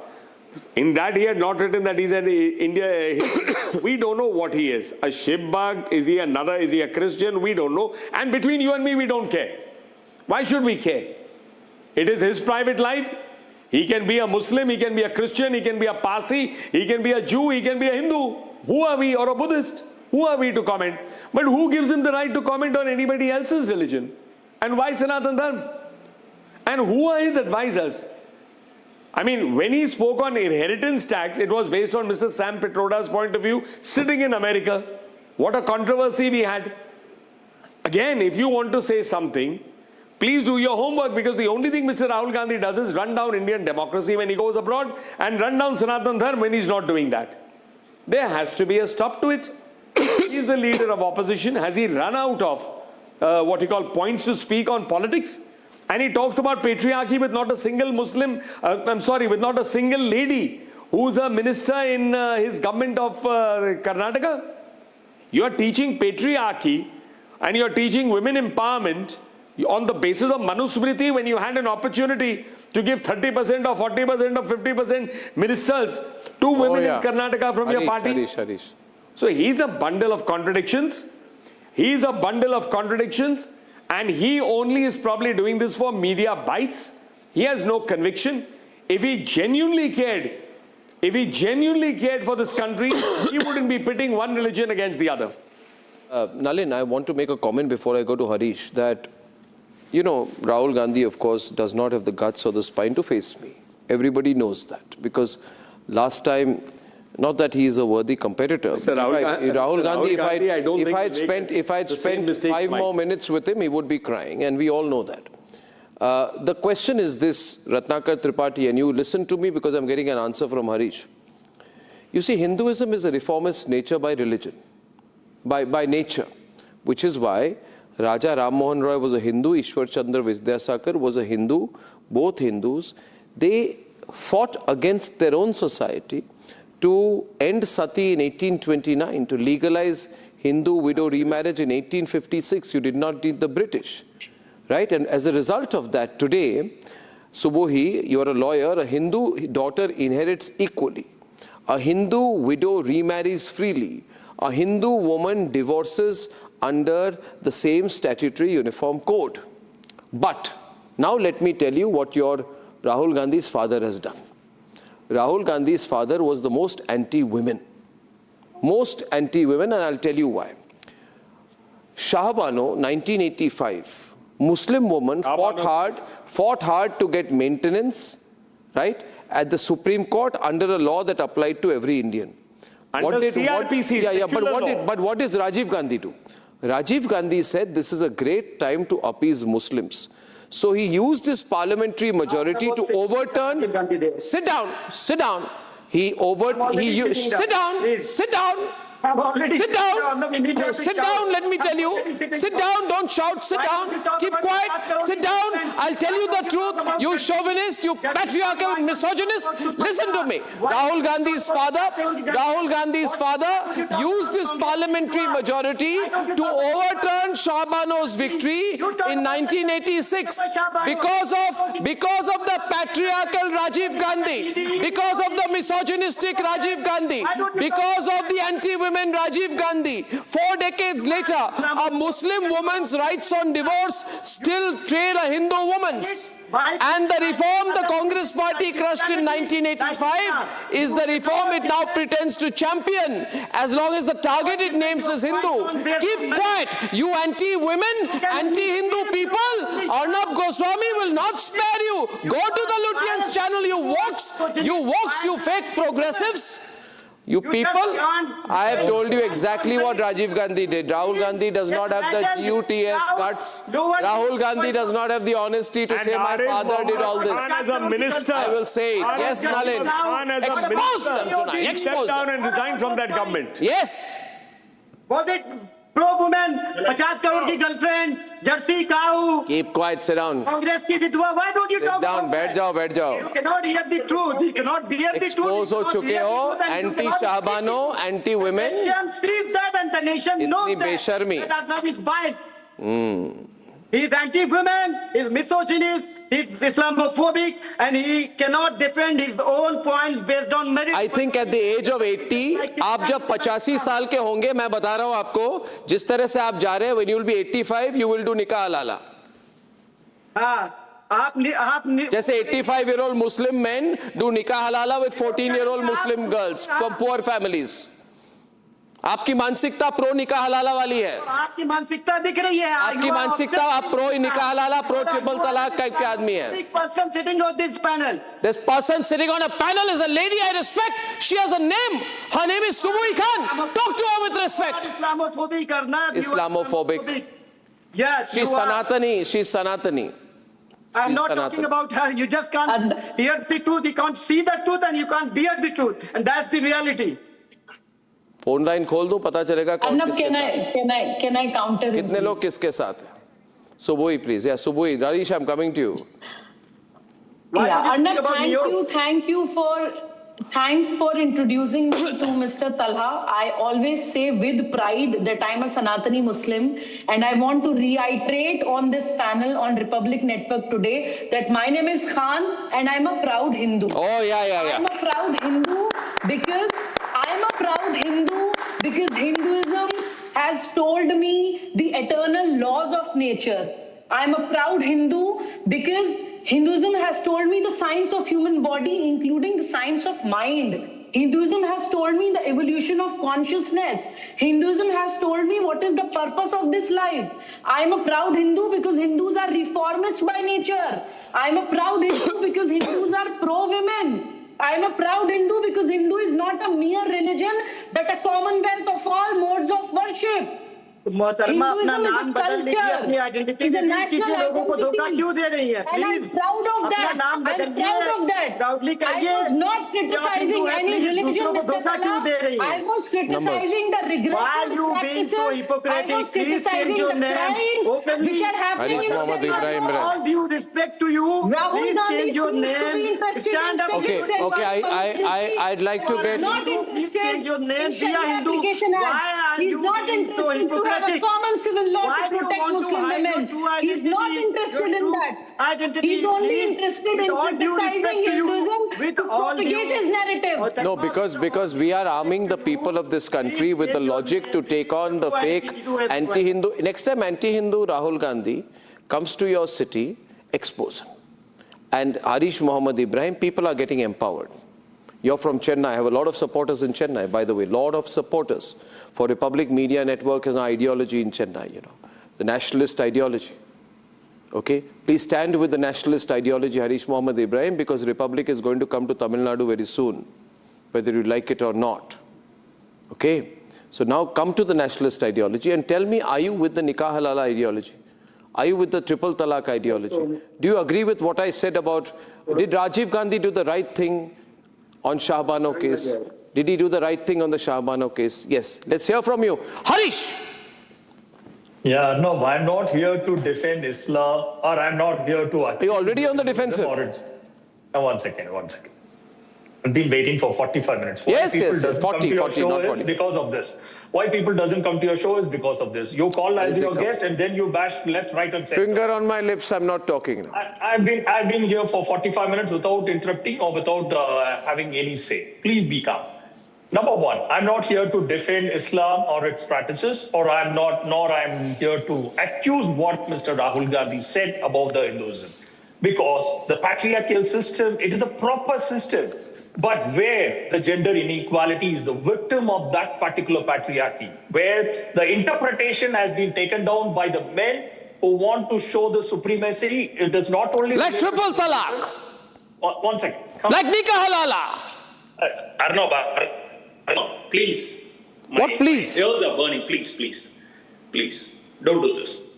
In that he had not written that he's an India. We don't know what he is. A Shiv Bhakt? Is he another? Is he a Christian? We don't know. And between you and me, we don't care. Why should we care? It is his private life. He can be a Muslim, he can be a Christian, he can be a Parsi, he can be a Jew, he can be a Hindu. Who are we? Or a Buddhist? Who are we to comment? But who gives him the right to comment on anybody else's religion? And why Sanatan Dharma? And who are his advisors? I mean, when he spoke on inheritance tax, it was based on Mr. Sam Pitroda's point of view, sitting in America. What a controversy we had. Again, if you want to say something, please do your homework, because the only thing Mr. Rahul Gandhi does is run down Indian democracy when he goes abroad and run down Sanatan Dharma when he's not doing that. There has to be a stop to it. He is the leader of opposition. Has he run out of what he call points to speak on politics? And he talks about patriarchy with not a single Muslim, with not a single lady who's a minister in his government of Karnataka. You are teaching patriarchy and you are teaching women empowerment on the basis of Manusmriti when you had an opportunity to give 30% or 40% or 50% ministers to women in Karnataka from your party. Harish. So he's a bundle of contradictions. He's a bundle of contradictions. And he only is probably doing this for media bites. He has no conviction. If he genuinely cared for this country, he wouldn't be pitting one religion against the other. Nalin, I want to make a comment before I go to Harish that, you know, Rahul Gandhi, of course, does not have the guts or the spine to face me. Everybody knows that. Because last time, not that he is a worthy competitor. Rahul Gandhi, if I had spent 5 more minutes with him, he would be crying, and we all know that. The question is this, Ratnakar Tripathi, and you listen to me because I'm getting an answer from Harish. You see, Hinduism is a reformist nature by religion, by nature, which is why Raja Ram Mohan Roy was a Hindu, Ishwar Chandra Vidyasakar was a Hindu, both Hindus. They fought against their own society to end sati in 1829, to legalize Hindu widow remarriage in 1856. You did not need the British, right? And as a result of that, today, Subodhi, you are a lawyer, a Hindu daughter inherits equally. A Hindu widow remarries freely. A Hindu woman divorces under the same statutory uniform code. But now let me tell you what your Rahul Gandhi's father has done. Rahul Gandhi's father was the most anti-women. Most anti-women, and I'll tell you why. Shah Bano, 1985, Muslim woman fought hard to get maintenance, right, at the Supreme Court under a law that applied to every Indian. But what did Rajiv Gandhi do? Rajiv Gandhi said this is a great time to appease Muslims. So he used his parliamentary majority to overturn. Sit down. Sit down. Sit down. I've already Sit down. Arnab, you need not to Sit shout. down. Let me tell you. Sit down. Don't shout. Sit down. Keep quiet. Sit down. I'll tell you the truth. You chauvinist, you patriarchal misogynist. Listen to me. Rahul Gandhi's father used his parliamentary majority to overturn Shah Bano's victory in 1986 because of the patriarchal Rajiv Gandhi, because of the misogynistic Rajiv Gandhi, because of the anti-women Rajiv Gandhi. 4 decades later, a Muslim woman's rights on divorce still trail a Hindu woman's. And the reform the Congress party crushed in 1985 is the reform it now pretends to champion, as long as the target it names is Hindu. Keep quiet, you anti-women, anti-Hindu people. Arnab Goswami will not spare you. Go to the Lutyens channel, you wokes, you fake progressives. You people, I have told you exactly what Rajiv Gandhi did. Rahul Gandhi does not have the UTS guts. Rahul Gandhi does not have the honesty to say my father did all this. As a minister, I will say it. Yes, Nalin. Expose them tonight. He stepped down and resigned from that government. Yes. Was it pro-woman, 50 crore ki girlfriend, jersey cow? Keep quiet, sit down. Congress ki vidwa. Why don't you talk down, about बैठ जाओ. You cannot hear the truth. You cannot bear the truth. Expose हो चुके हो, anti-Shahbano, anti-women. The nation sees that and the nation knows इतनी बेशर्मी. that Arnab is biased. He is anti-women, he is misogynist, he is Islamophobic, and he cannot defend his own points based on merit. I think at the age of 80, आप जब 85 साल के होंगे, मैं बता रहा हूँ आपको, जिस तरह से आप जा रहे हैं, when you will be 85, you will do nikah halala. जैसे 85-year-old Muslim men do nikah halala with 14-year-old Muslim girls from poor families. आपकी मानसिकता प्रो निकाह हलाला वाली है. आपकी मानसिकता दिख रही है. आपकी मानसिकता आप प्रो निकाह हलाला, प्रो ट्रिपल तलाक टाइप के आदमी है. Person sitting on this panel. This person sitting on a panel is a lady I respect. She has a name. Her name is Subui Khan. Talk to her with respect. Islamophobic, Arnab. Islamophobic. Yes. She's Sanatani. She's Sanatani. I'm not talking about her. You just can't hear the truth. You can't see the truth and you can't bear the truth. And that's the reality. Phone line खोल दो, पता चलेगा कौन किसके साथ. Can I counter? कितने लोग किसके साथ हैं? Subui, please. Yeah, Subui. Radish, I'm coming to you. Yeah, Arnab, thanks for introducing me to Mr. Talha. I always say with pride that I'm a Sanatani Muslim, and I want to reiterate on this panel on Republic Network today that my name is Khan and I'm a proud Hindu. Oh, yeah. I'm a proud Hindu because Hinduism has told me the eternal laws of nature. I'm a proud Hindu because Hinduism has told me the science of human body, including the science of mind. Hinduism has told me the evolution of consciousness. Hinduism has told me what is the purpose of this life. I am a proud Hindu because Hindus are reformist by nature. I am a proud Hindu because Hindus are pro-women. I am a proud Hindu because Hindu is not a mere religion but a commonwealth of all modes of worship. मोहतरमा अपना नाम बदल दीजिए, अपनी identity दीजिए, लोगों को धोखा क्यों दे रही है? प्लीज अपना नाम बदलिए, प्राउडली कहिए. I was not criticizing any religion, Mr. Talha. I was criticizing the regressive practices. I was criticizing the crimes which are happening in Chennai. All due respect to you, please change your name. Stand up. Okay. I'd like to get. Please change your name. Be a Hindu. Why are you being so hypocritical? To have a common civil law to protect Muslim women. He's not interested in that. He's only interested in criticizing Hinduism to propagate his narrative. No, because we are arming the people of this country with the logic to take on the fake anti-Hindu. Next time anti-Hindu Rahul Gandhi comes to your city, expose him. And Harish Muhammad Ibrahim, people are getting empowered. You're from Chennai. I have a lot of supporters in Chennai, by the way. Lot of supporters for Republic Media Network as an ideology in Chennai, the nationalist ideology. Okay? Please stand with the nationalist ideology, Harish Muhammad Ibrahim, because Republic is going to come to Tamil Nadu very soon, whether you like it or not. Okay? So now come to the nationalist ideology and tell me, are you with the nikah halala ideology? Are you with the triple talaq ideology? Do you agree with what I said about, did Rajiv Gandhi do the right thing on Shah Bano case? Did he do the right thing on the Shahbano case? Yes. Let's hear from you. Harish! Yeah, no, I'm not here to defend Islam, or I'm not here to... Are you already on the defensive? One second. I've been waiting for 45 minutes. Why Yes, people yes, doesn't 40, come to your 40, show not is 40. because of this. Why people doesn't come to your show is because of this. You call as your guest and then you bash left, right and center. Finger on my lips, I'm not talking now. I've been here for 45 minutes without interrupting or without having any say. Please be calm. Number one, I'm not here to defend Islam or its practices, nor I'm here to accuse what Mr. Rahul Gandhi said about the Hinduism. Because the patriarchal system, it is a proper system. But where the gender inequality is the victim of that particular patriarchy, where the interpretation has been taken down by the men who want to show the supremacy, it is not only... Like triple talaq. One second. Like nikah halala. Arnab, please. What please? My ears are burning. Please. Don't do this.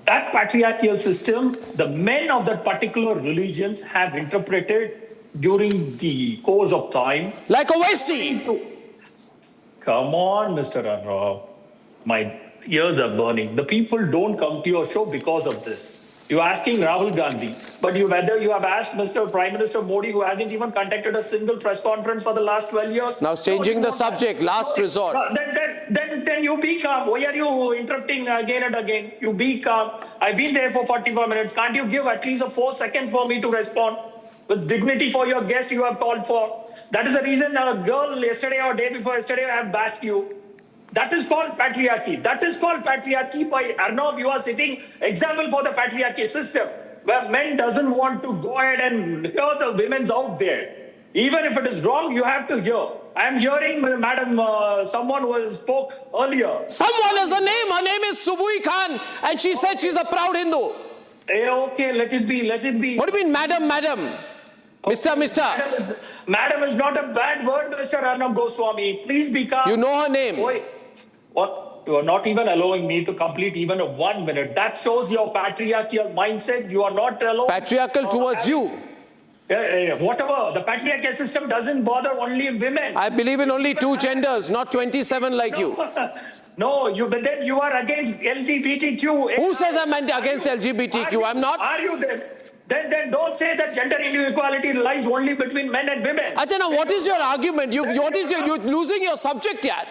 That patriarchal system, the men of that particular religions have interpreted during the course of time. Like Owaisi. Come on, Mr. Arnab. My ears are burning. The people don't come to your show because of this. You're asking Rahul Gandhi, but whether you have asked Mr. Prime Minister Modi, who hasn't even conducted a single press conference for the last 12 years. Now changing the subject, last resort. Then you be calm. Why are you interrupting again and again? You be calm. I've been there for 45 minutes. Can't you give at least 4 seconds for me to respond? With dignity for your guest you have called for. That is the reason a girl yesterday or day before yesterday have bashed you. That is called patriarchy. By Arnab, you are setting example for the patriarchy system, where men doesn't want to go ahead and hear the women's out there. Even if it is wrong, you have to hear. I am hearing, madam, someone who spoke earlier. Someone has a name. Her name is Subui Khan, and she said she's a proud Hindu. Okay, let it be. What do you mean, madam? Mister? Madam is not a bad word, Mr. Arnab Goswami. Please be calm. You know her name. What? You are not even allowing me to complete even 1 minute. That shows your patriarchal mindset. You are not allowed. Patriarchal towards you. Whatever. The patriarchal system doesn't bother only women. I believe in only 2 genders, not 27 like you. But then you are against LGBTQ. Who says I'm against LGBTQ? I'm not. Are you then? Then don't say that gender inequality lies only between men and women. Ajana, what is your argument? You're losing your subject yet.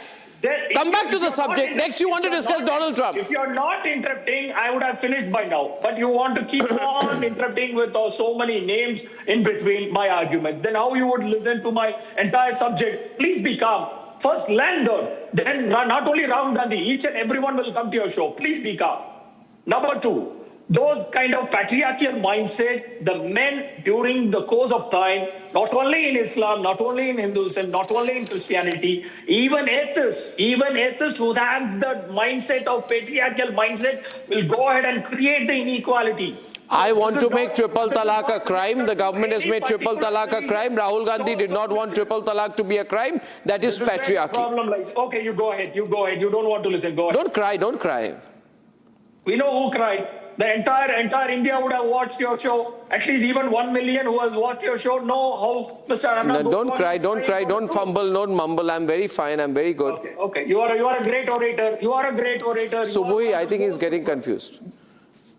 Come back to the subject. Next you want to discuss Donald Trump. If you're not interrupting, I would have finished by now. But you want to keep on interrupting with so many names in between my argument. Then how you would listen to my entire subject? Please be calm. First landlord, then not only Rahul Gandhi, each and everyone will come to your show. Please be calm. Number 2. Those kind of patriarchal mindset, the men during the course of time, not only in Islam, not only in Hinduism, not only in Christianity, even atheists who have the mindset of patriarchal mindset will go ahead and create the inequality. I want to make triple talaq a crime. The government has made triple talaq a crime. Rahul Gandhi did not want triple talaq to be a crime. That is patriarchy. Problem lies. Okay, you go ahead. You don't want to listen. Go ahead. Don't cry. We know who cried. The entire India would have watched your show. At least even 1 million who has watched your show know how Mr. Arnab. No, don't cry, don't fumble, don't mumble. I'm very fine, I'm very good. Okay. You are a great orator. Subui, I think he's getting confused.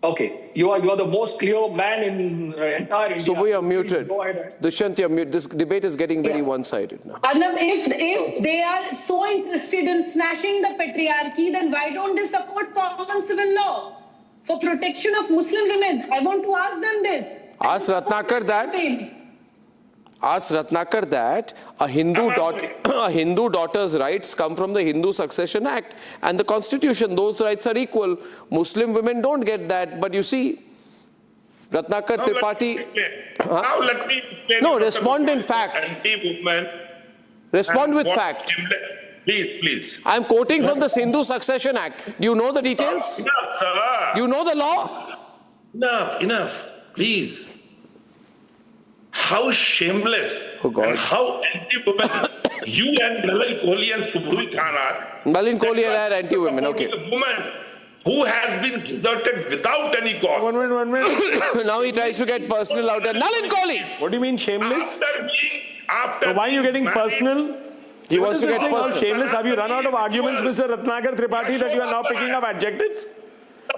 Okay, you are the most clear man in entire India. Subui, you're muted. Dushyant, you're muted. This debate is getting very one-sided now. Arnab, if they are so interested in smashing the patriarchy, then why don't they support common civil law for protection of Muslim women? I want to ask them this. Ask Ratnakar that a Hindu daughter's rights come from the Hindu Succession Act and the Constitution. Those rights are equal. Muslim women don't get that. But you see, Ratnakar Tripathi... Now let me explain. No, respond in fact. Anti-movement. Respond with fact. Please. I'm quoting from the Hindu Succession Act. Do you know the details? Enough, sir. Do you know the law? Enough. Please. How shameless and how anti-women you and Nalin Kohli and Subui Khan are. Nalin Kohli and I are anti-women, okay. A woman who has been deserted without any cause. One minute. Now he tries to get personal out there. Nalin Kohli! What do you mean shameless? after So why are you getting personal? He wants to get personal. Shameless. Have you run out of arguments, Mr. Ratnakar Tripathi, that you are now picking up adjectives?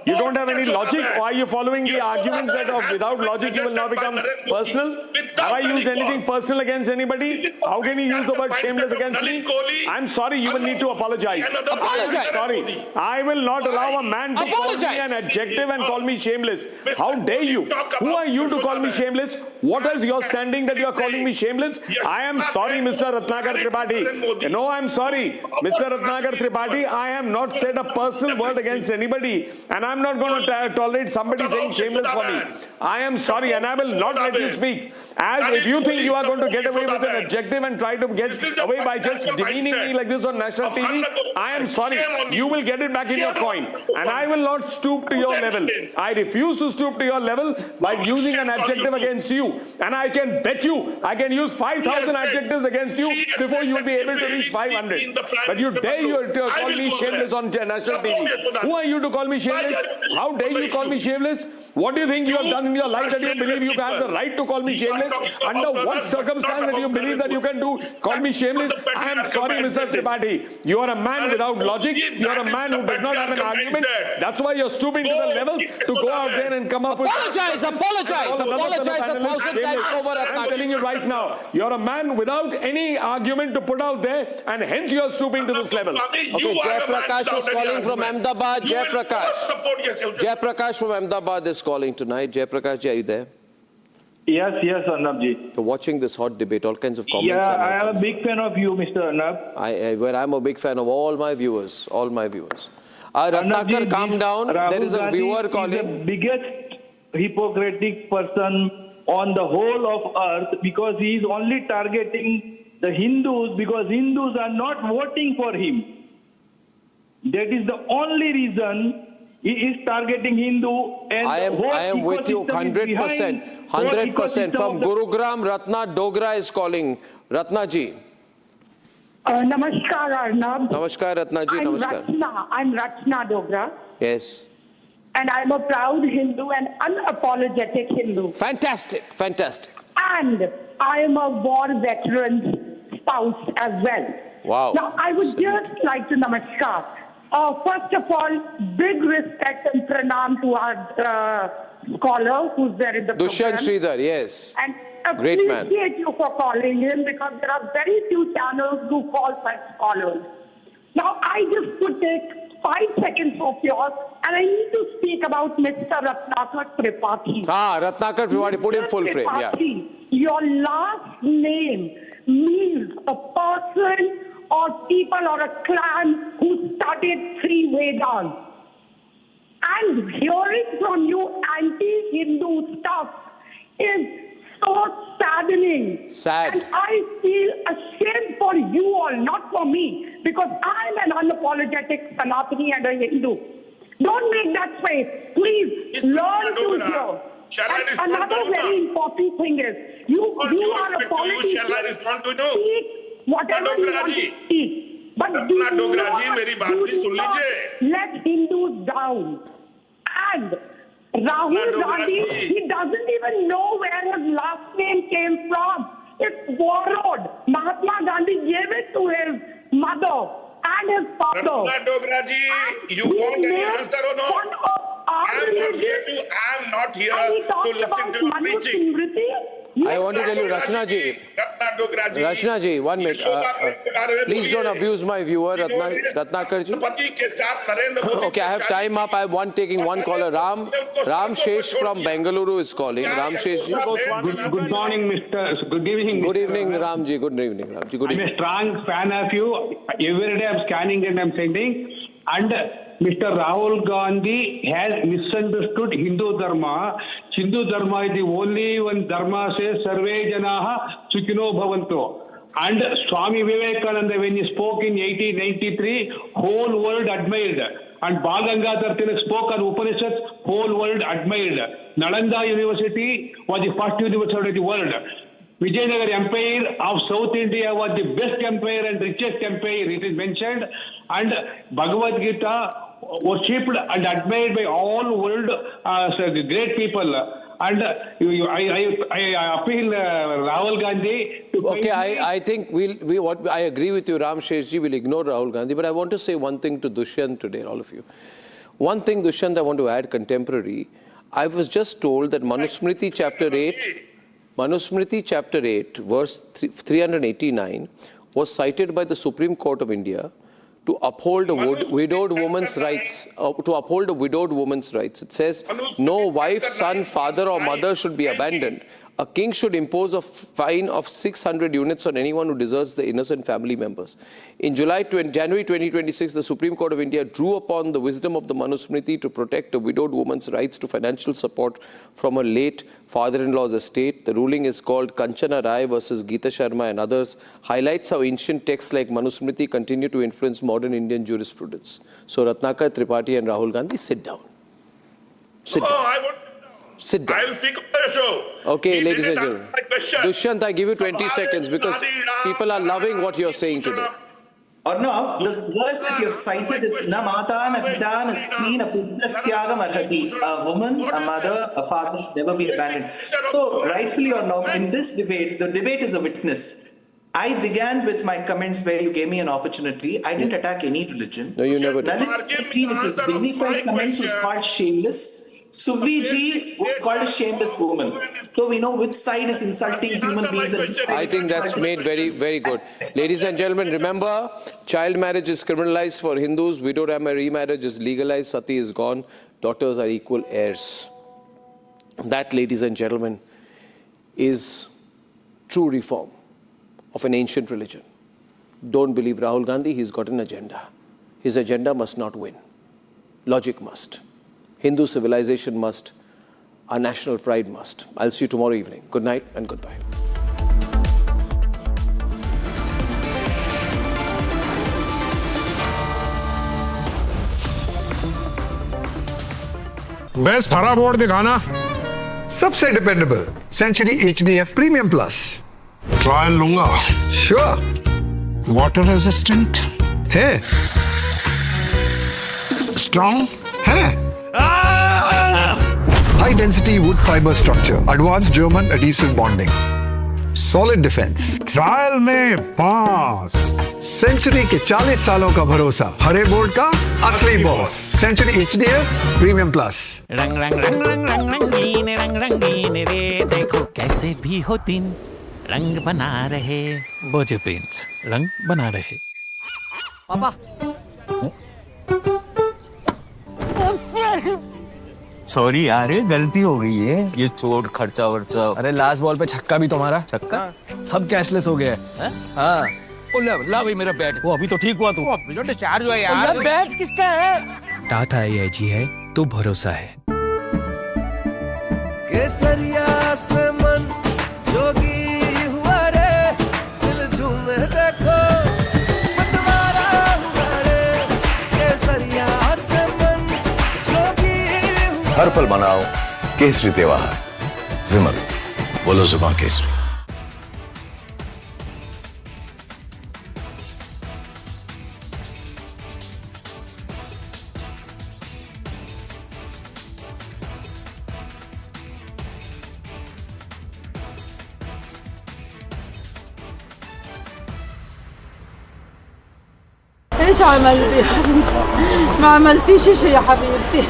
You don't have any logic? Or are you following the arguments that without logic you will now become personal? Have I used anything personal against anybody? How can you use the word shameless against me? I'm sorry, you will need to apologize. Apologize. Sorry. I will not allow a man to call me an adjective and call me shameless. How dare you? Who are you to call me shameless? What is your standing that you are calling me shameless? I am sorry, Mr. Ratnakar Tripathi. No, I'm sorry. Mr. Ratnakar Tripathi, I have not said a personal word against anybody. And I'm not going to tolerate somebody saying shameless for me. I am sorry and I will not let you speak. As if you think you are going to get away with an adjective and try to get away by just demeaning me like this on national TV, I am sorry. You will get it back in your coin. And I will not stoop to your level. I refuse to stoop to your level by using an adjective against you. And I can bet you, I can use 5,000 adjectives against you before you will be able to reach 500. But you dare you to call me shameless on national TV. Who are you to call me shameless? How dare you call me shameless? What do you think you have done in your life that you believe you have the right to call me shameless? Under what circumstance that you believe that you can call me shameless? I am sorry, Mr. Tripathi. You are a man without logic. You are a man who does not have an argument. That's why you're stooping to the levels to go out there and come up with... Apologize 1,000 times over. I'm telling you right now, you're a man without any argument to put out there, and hence you're stooping to this level. Okay, Jay Prakash is calling from Ahmedabad. Jay Prakash from Ahmedabad is calling tonight. Jay Prakash, are you there? Yes, Arnab ji. You're watching this hot debate, all kinds of comments. Yeah, I am a big fan of you, Mr. Arnab. I'm a big fan of all my viewers. Ratnakar, calm down. There is a viewer calling. He is the biggest hypocritic person on the whole of earth because he is only targeting the Hindus because Hindus are not voting for him. That is the only reason he is targeting Hindu. And I am with you 100%. 100%. From Gurugram, Ratna Dogra is calling. Ratna ji. Namaskar, Arnab. Namaskar, Ratna ji. I'm Ratna Dogra. Yes. And I'm a proud Hindu and unapologetic Hindu. Fantastic. And I am a war veteran's spouse as well. Wow. Now, I would just like to namaskar. First of all, big respect and pranam to our scholar who's there in the Dushyant program. Sridhar, yes. And Great man. appreciate you for calling him because there are very few channels who call such scholars. Now, I just would take 5 seconds of yours and I need to speak about Mr. Ratnakar Tripathi. Ratnakar Tripathi, put him full frame. Yeah. Your last name means a person or people or a clan who studied 3 Vedas. And hearing from you anti-Hindu stuff is so saddening. Sad. And I feel ashamed for you all, not for me, because I'm an unapologetic Sanatani and a Hindu. Don't make that face. Please learn to hear. And another very important thing is, you are a politician. Speak whatever you want to speak. But do not let Hindus down. And Rahul Gandhi, he doesn't even know where his last name came from. It's borrowed. Mahatma Gandhi gave it to his mother and his father. You want any answer or no? I'm not here to listen to your preaching. I want to tell you, Rachna ji, 1 minute. Please don't abuse my viewer, Ratnakar ji. Okay, I have time up. I have taking one caller. Ram Shesh from Bengaluru is calling. Ram Shesh ji. Good morning, Good evening. Good evening, Ram ji. Good evening, Ram ji. I'm a strong fan of you. Every day I'm scanning and I'm sending. And Mr. Rahul Gandhi has misunderstood Hindu Dharma. Hindu Dharma is the only one Dharma says, Sarve Janaha Sukhino Bhavanto. And Swami Vivekananda, when he spoke in 1893, whole world admired. And Bal Gangadhar Tilak spoke on Upanishads, whole world admired. Nalanda University was the first university of the world. Vijayanagar Empire of South India was the best empire and richest empire, it is mentioned. And Bhagavad Gita worshipped and admired by all world great people. And I appeal Rahul Gandhi to. Okay, I think I agree with you, Ram Sheshji. We'll ignore Rahul Gandhi, but I want to say one thing to Dushyant today, all of you. One thing, Dushyant, I want to add contemporary. I was just told that Manusmriti chapter 8, verse 389, was cited by the Supreme Court of India to uphold a widowed woman's rights. It says, no wife, son, father or mother should be abandoned. A king should impose a fine of 600 units on anyone who deserts the innocent family members. In January 2026, the Supreme Court of India drew upon the wisdom of the Manusmriti to protect a widowed woman's rights to financial support from her late father-in-law's estate. The ruling is called Kanchana Rai versus Geeta Sharma and others, highlights how ancient texts like Manusmriti continue to influence modern Indian jurisprudence. So Ratnakar Tripathi and Rahul Gandhi, sit down. Sit down. Sit down. I'll speak on the show. Okay, ladies and gentlemen. Dushyant, I give you 20 seconds because people are loving what you're saying today. Arnab, the verse that you've cited is na mata, na pita, na stri, na putra styagam arhati. A woman, a mother, a father should never be abandoned. So, rightfully or not, in this debate, the debate is a witness. I began with my comments where you gave me an opportunity. I didn't attack any religion. No, you never did. Nalini, with his dignified comments, was called shameless. Suvi ji was called a shameless woman. So we know which side is insulting human beings. I think that's made very, very good. Ladies and gentlemen, remember, child marriage is criminalized for Hindus. Widow remarriage is legalized. Sati is gone. Daughters are equal heirs. That, ladies and gentlemen, is true reform of an ancient religion. Don't believe Rahul Gandhi. He's got an agenda. His agenda must not win. Logic must. Hindu civilization must. Our national pride must. I'll see you tomorrow evening. Good night and goodbye. Best हरा board दिखाना सबसे dependable century HDF premium plus trial लूंगा sure water resistant है strong है high density wood fibre structure advance German adhesive bonding solid defence trial में pass century के 40 सालों का भरोसा हरे बोर्ड का असली boss century HDF premium plus रंग रंग रंग रंग रंग रंगीन रंग रंगीन रे देखो कैसे भी हो दिन रंग बना रहे बोझे पेंट्स रंग बना रहे पापा सॉरी यार गलती हो गई है ये चोट खर्चा वर्चा अरे लास्ट बॉल पे छक्का भी तुम्हारा छक्का सब कैशलेस हो गया है हाँ ला भाई मेरा बैट वो अभी तो ठीक हुआ तू जो डिस्चार्ज हुआ यार बैट किसका है टाट IIG है तो भरोसा है केसरिया से मन जोगी हुआ रे दिल झूमे देखो मतवारा हुआ रे केसरिया से मन जोगी हुआ हर पल मनाओ केसरी त्योहार विमल बोलो जुबान केसरी ايش عملتي ما عملتيش شيء يا حبيبتي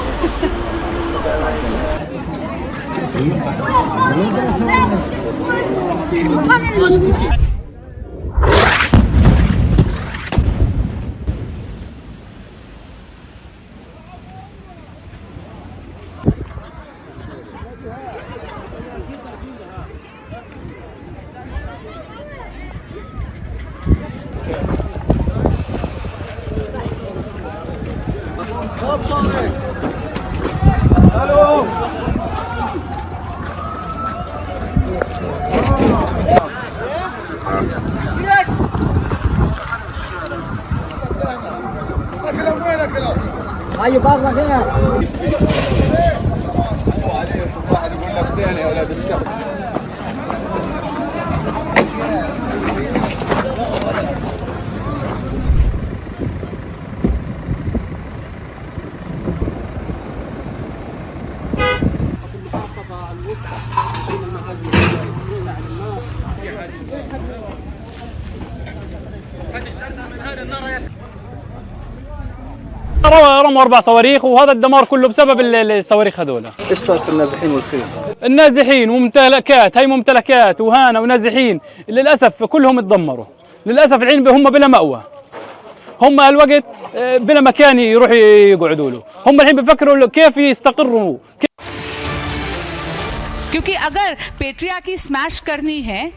ايوه بره كده رموا 4 صواريخ وهذا الدمار كله بسبب الصواريخ هذول. ايش صار في النازحين والخيم؟ النازحين وممتلكات، هي ممتلكات وهانة ونازحين للأسف كلهم اتدمروا. للأسف الحين هم بلا مأوى. هم هالوقت بلا مكان يروحوا يقعدوا له. هم الحين بفكروا كيف يستقروا. क्योंकि अगर पेट्रियार्की स्मैश करनी है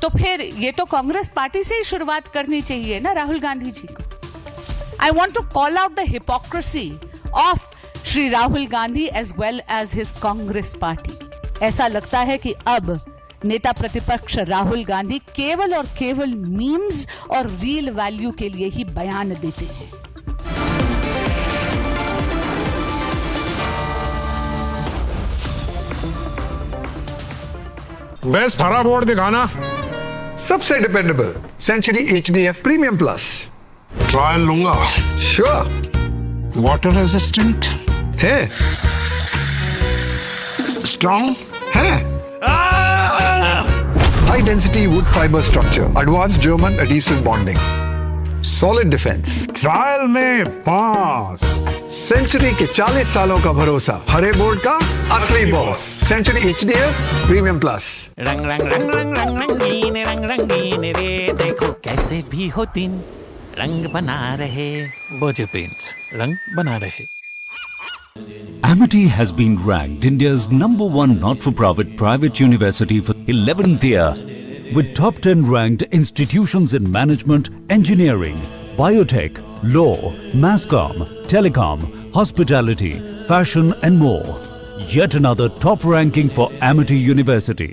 तो फिर ये तो कांग्रेस पार्टी से ही शुरुआत करनी चाहिए ना राहुल गांधी जी को. I want to call out the hypocrisy of Shri Rahul Gandhi as well as his Congress party. ऐसा लगता है कि अब नेता प्रतिपक्ष राहुल गांधी केवल और केवल मीम्स और रील वैल्यू के लिए ही बयान देते हैं. बेस्ट हरा बोर्ड दिखाना. सबसे dependable century HDF premium plus. Trial लूंगा. श्योर. वाटर रेजिस्टेंट है. स्ट्रॉन्ग है. High density wood fibre structure. Advanced German adhesive bonding. Solid defence. Trial में पास. सेंचुरी के 40 सालों का भरोसा. हरे बोर्ड का असली boss. Century HDF premium plus. रंग रंग रंग रंग रंग रंगीन रे देखो कैसे भी हो दिन रंग बना रहे बोझ पेंट्स रंग बना रहे. Amity has been ranked India's #1 not-for-profit private university for 11th year, with top 10 ranked institutions in management, engineering, biotech, law, mass comm, telecom, hospitality, fashion and more. Yet another top ranking for Amity University.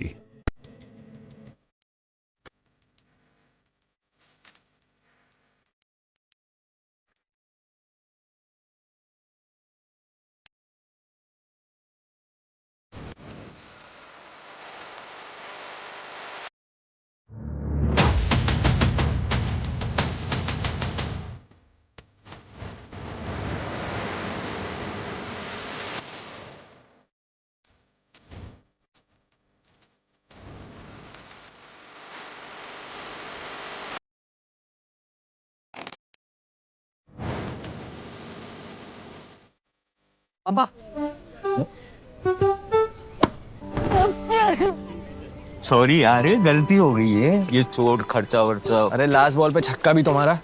Sorry यार, गलती हो गई है. ये चोट खर्चा वर्चा. अरे लास्ट बॉल पे छक्का भी तुम्हारा.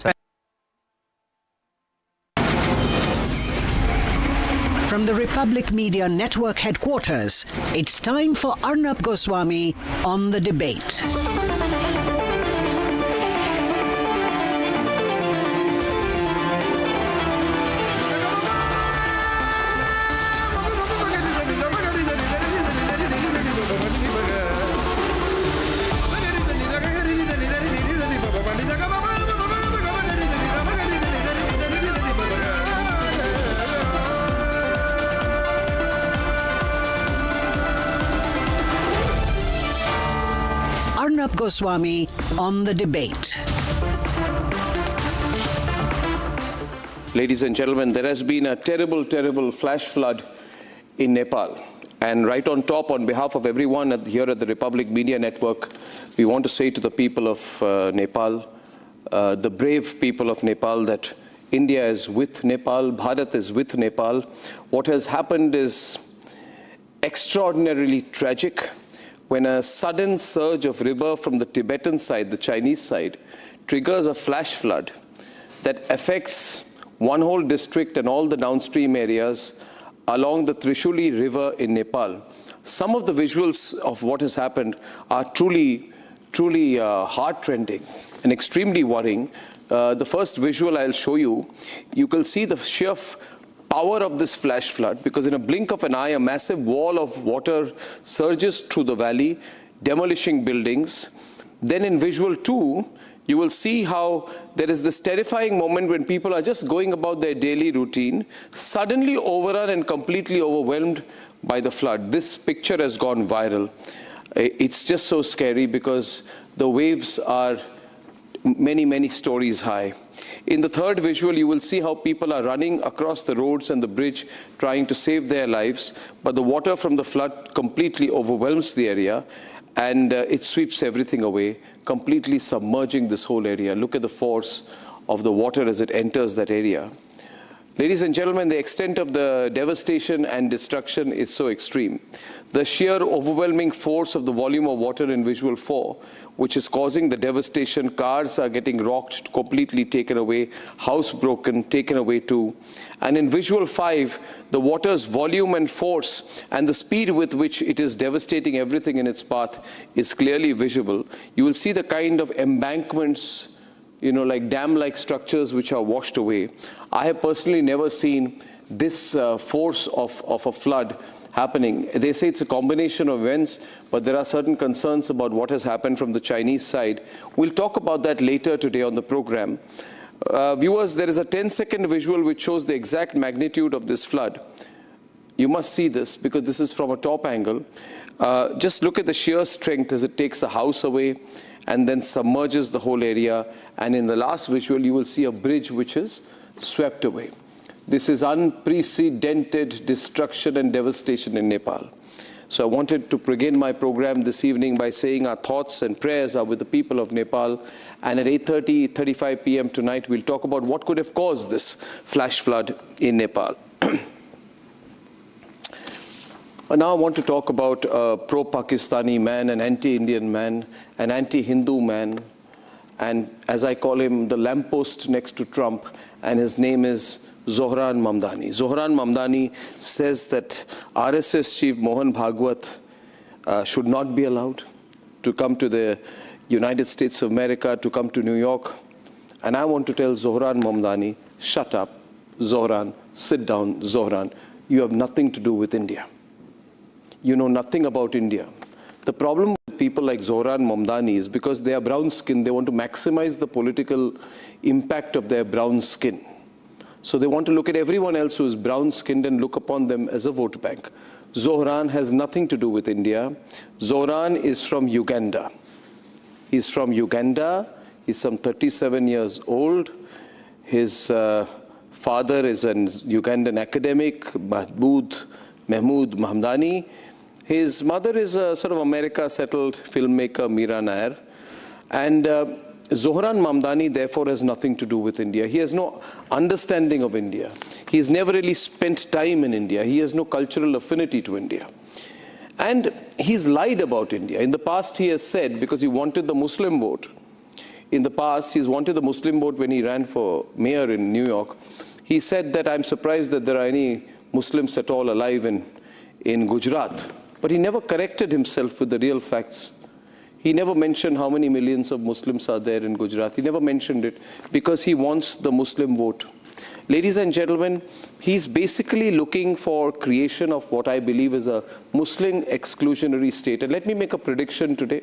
From the Republic Media Network headquarters, it's time for Arnab Goswami on the debate. Arnab Goswami on the debate. Ladies and gentlemen, there has been a terrible, terrible flash flood in Nepal. And right on top, on behalf of everyone here at the Republic Media Network, we want to say to the people of Nepal, the brave people of Nepal, that India is with Nepal, Bharat is with Nepal. What has happened is extraordinarily tragic. When a sudden surge of river from the Tibetan side, the Chinese side, triggers a flash flood that affects one whole district and all the downstream areas along the Trishuli River in Nepal. Some of the visuals of what has happened are truly heart-rending and extremely worrying. The first visual I'll show you, you can see the sheer power of this flash flood, because in a blink of an eye, a massive wall of water surges through the valley, demolishing buildings. Then in visual 2, you will see how there is this terrifying moment when people are just going about their daily routine, suddenly overrun and completely overwhelmed by the flood. This picture has gone viral. It's just so scary because the waves are many, many stories high. In the third visual, you will see how people are running across the roads and the bridge trying to save their lives, but the water from the flood completely overwhelms the area and it sweeps everything away, completely submerging this whole area. Look at the force of the water as it enters that area. Ladies and gentlemen, the extent of the devastation and destruction is so extreme. The sheer overwhelming force of the volume of water in visual 4, which is causing the devastation, cars are getting rocked, completely taken away, house broken, taken away too. And in visual 5, the water's volume and force and the speed with which it is devastating everything in its path is clearly visible. You will see the kind of embankments, like dam-like structures which are washed away. I have personally never seen this force of a flood happening. They say it's a combination of events, but there are certain concerns about what has happened from the Chinese side. We'll talk about that later today on the program. Viewers, there is a 10-second visual which shows the exact magnitude of this flood. You must see this because this is from a top angle. Just look at the sheer strength as it takes a house away and then submerges the whole area. And in the last visual, you will see a bridge which is swept away. This is unprecedented destruction and devastation in Nepal. So I wanted to begin my program this evening by saying our thoughts and prayers are with the people of Nepal. And at 8:35 p.m. tonight, we'll talk about what could have caused this flash flood in Nepal. Now I want to talk about a pro-Pakistani man, an anti-Indian man, an anti-Hindu man, and as I call him, the lamppost next to Trump, and his name is Zohran Mamdani. Zohran Mamdani says that RSS chief Mohan Bhagwat should not be allowed to come to the United States of America, to come to New York. And I want to tell Zohran Mamdani, shut up, Zohran, sit down, Zohran. You have nothing to do with India. You know nothing about India. The problem with people like Zohran Mamdani is because they are brown-skinned, they want to maximize the political impact of their brown skin. So they want to look at everyone else who is brown-skinned and look upon them as a vote bank. Zohran has nothing to do with India. Zohran is from Uganda. He's from Uganda. He's some 37 years old. His father is an Ugandan academic, Mahmoud Mamdani. His mother is a sort of America-settled filmmaker, Meera Nair. And Zohran Mamdani, therefore, has nothing to do with India. He has no understanding of India. He's never really spent time in India. He has no cultural affinity to India. And he's lied about India. In the past, he has said, because he wanted the Muslim vote, in the past, he's wanted the Muslim vote when he ran for mayor in New York. He said that I'm surprised that there are any Muslims at all alive in Gujarat. But he never corrected himself with the real facts. He never mentioned how many millions of Muslims are there in Gujarat. He never mentioned it because he wants the Muslim vote. Ladies and gentlemen, he's basically looking for creation of what I believe is a Muslim exclusionary state. And let me make a prediction today.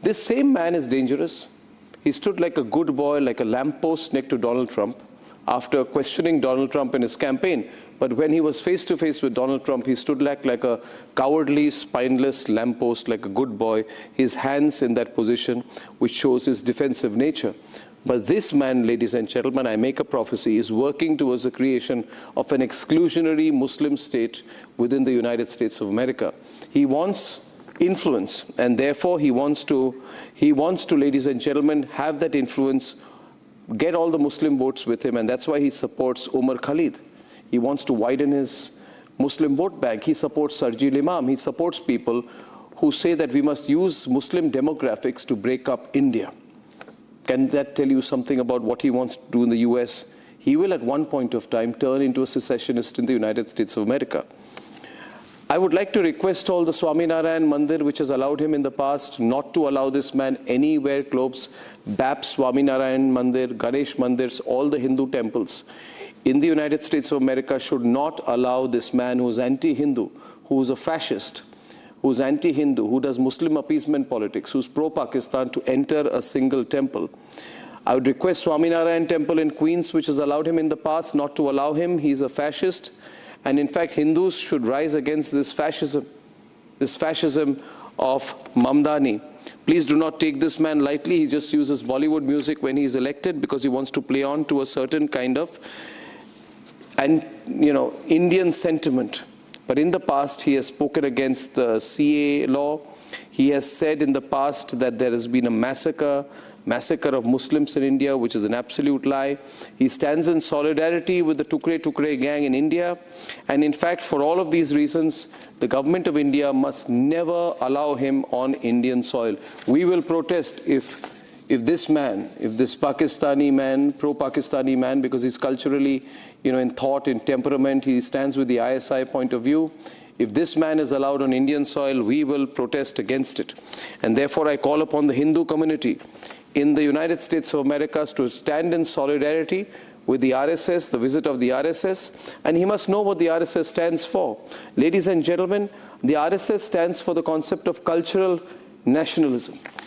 This same man is dangerous. He stood like a good boy, like a lamppost next to Donald Trump after questioning Donald Trump in his campaign. But when he was face to face with Donald Trump, he stood like a cowardly, spineless lamppost, like a good boy, his hands in that position, which shows his defensive nature. But this man, ladies and gentlemen, I make a prophecy, is working towards the creation of an exclusionary Muslim state within the United States of America. He wants influence, and therefore he wants to, ladies and gentlemen, have that influence, get all the Muslim votes with him, and that's why he supports Umar Khalid. He wants to widen his Muslim vote bank. He supports Sarjil Imam. He supports people who say that we must use Muslim demographics to break up India. Can that tell you something about what he wants to do in the US? He will at one point of time turn into a secessionist in the United States of America. I would like to request all the Swaminarayan Mandir, which has allowed him in the past, not to allow this man anywhere close. BAP, Swaminarayan Mandir, Ganesh Mandirs, all the Hindu temples in the United States of America should not allow this man who is anti-Hindu, who is a fascist, who is anti-Hindu, who does Muslim appeasement politics, who is pro-Pakistan, to enter a single temple. I would request Swaminarayan Temple in Queens, which has allowed him in the past, not to allow him. He's a fascist. And in fact, Hindus should rise against this fascism of Mamdani. Please do not take this man lightly. He just uses Bollywood music when he's elected because he wants to play on to a certain kind of Indian sentiment. But in the past, he has spoken against the CAA law. He has said in the past that there has been a massacre, massacre of Muslims in India, which is an absolute lie. He stands in solidarity with the Tukre gang in India. And in fact, for all of these reasons, the government of India must never allow him on Indian soil. We will protest if this man, if this Pakistani man, pro-Pakistani man, because he's culturally, in thought, in temperament, he stands with the ISI point of view. If this man is allowed on Indian soil, we will protest against it. And therefore, I call upon the Hindu community in the United States of America to stand in solidarity with the RSS, the visit of the RSS, and he must know what the RSS stands for. Ladies and gentlemen, the RSS stands for the concept of cultural nationalism.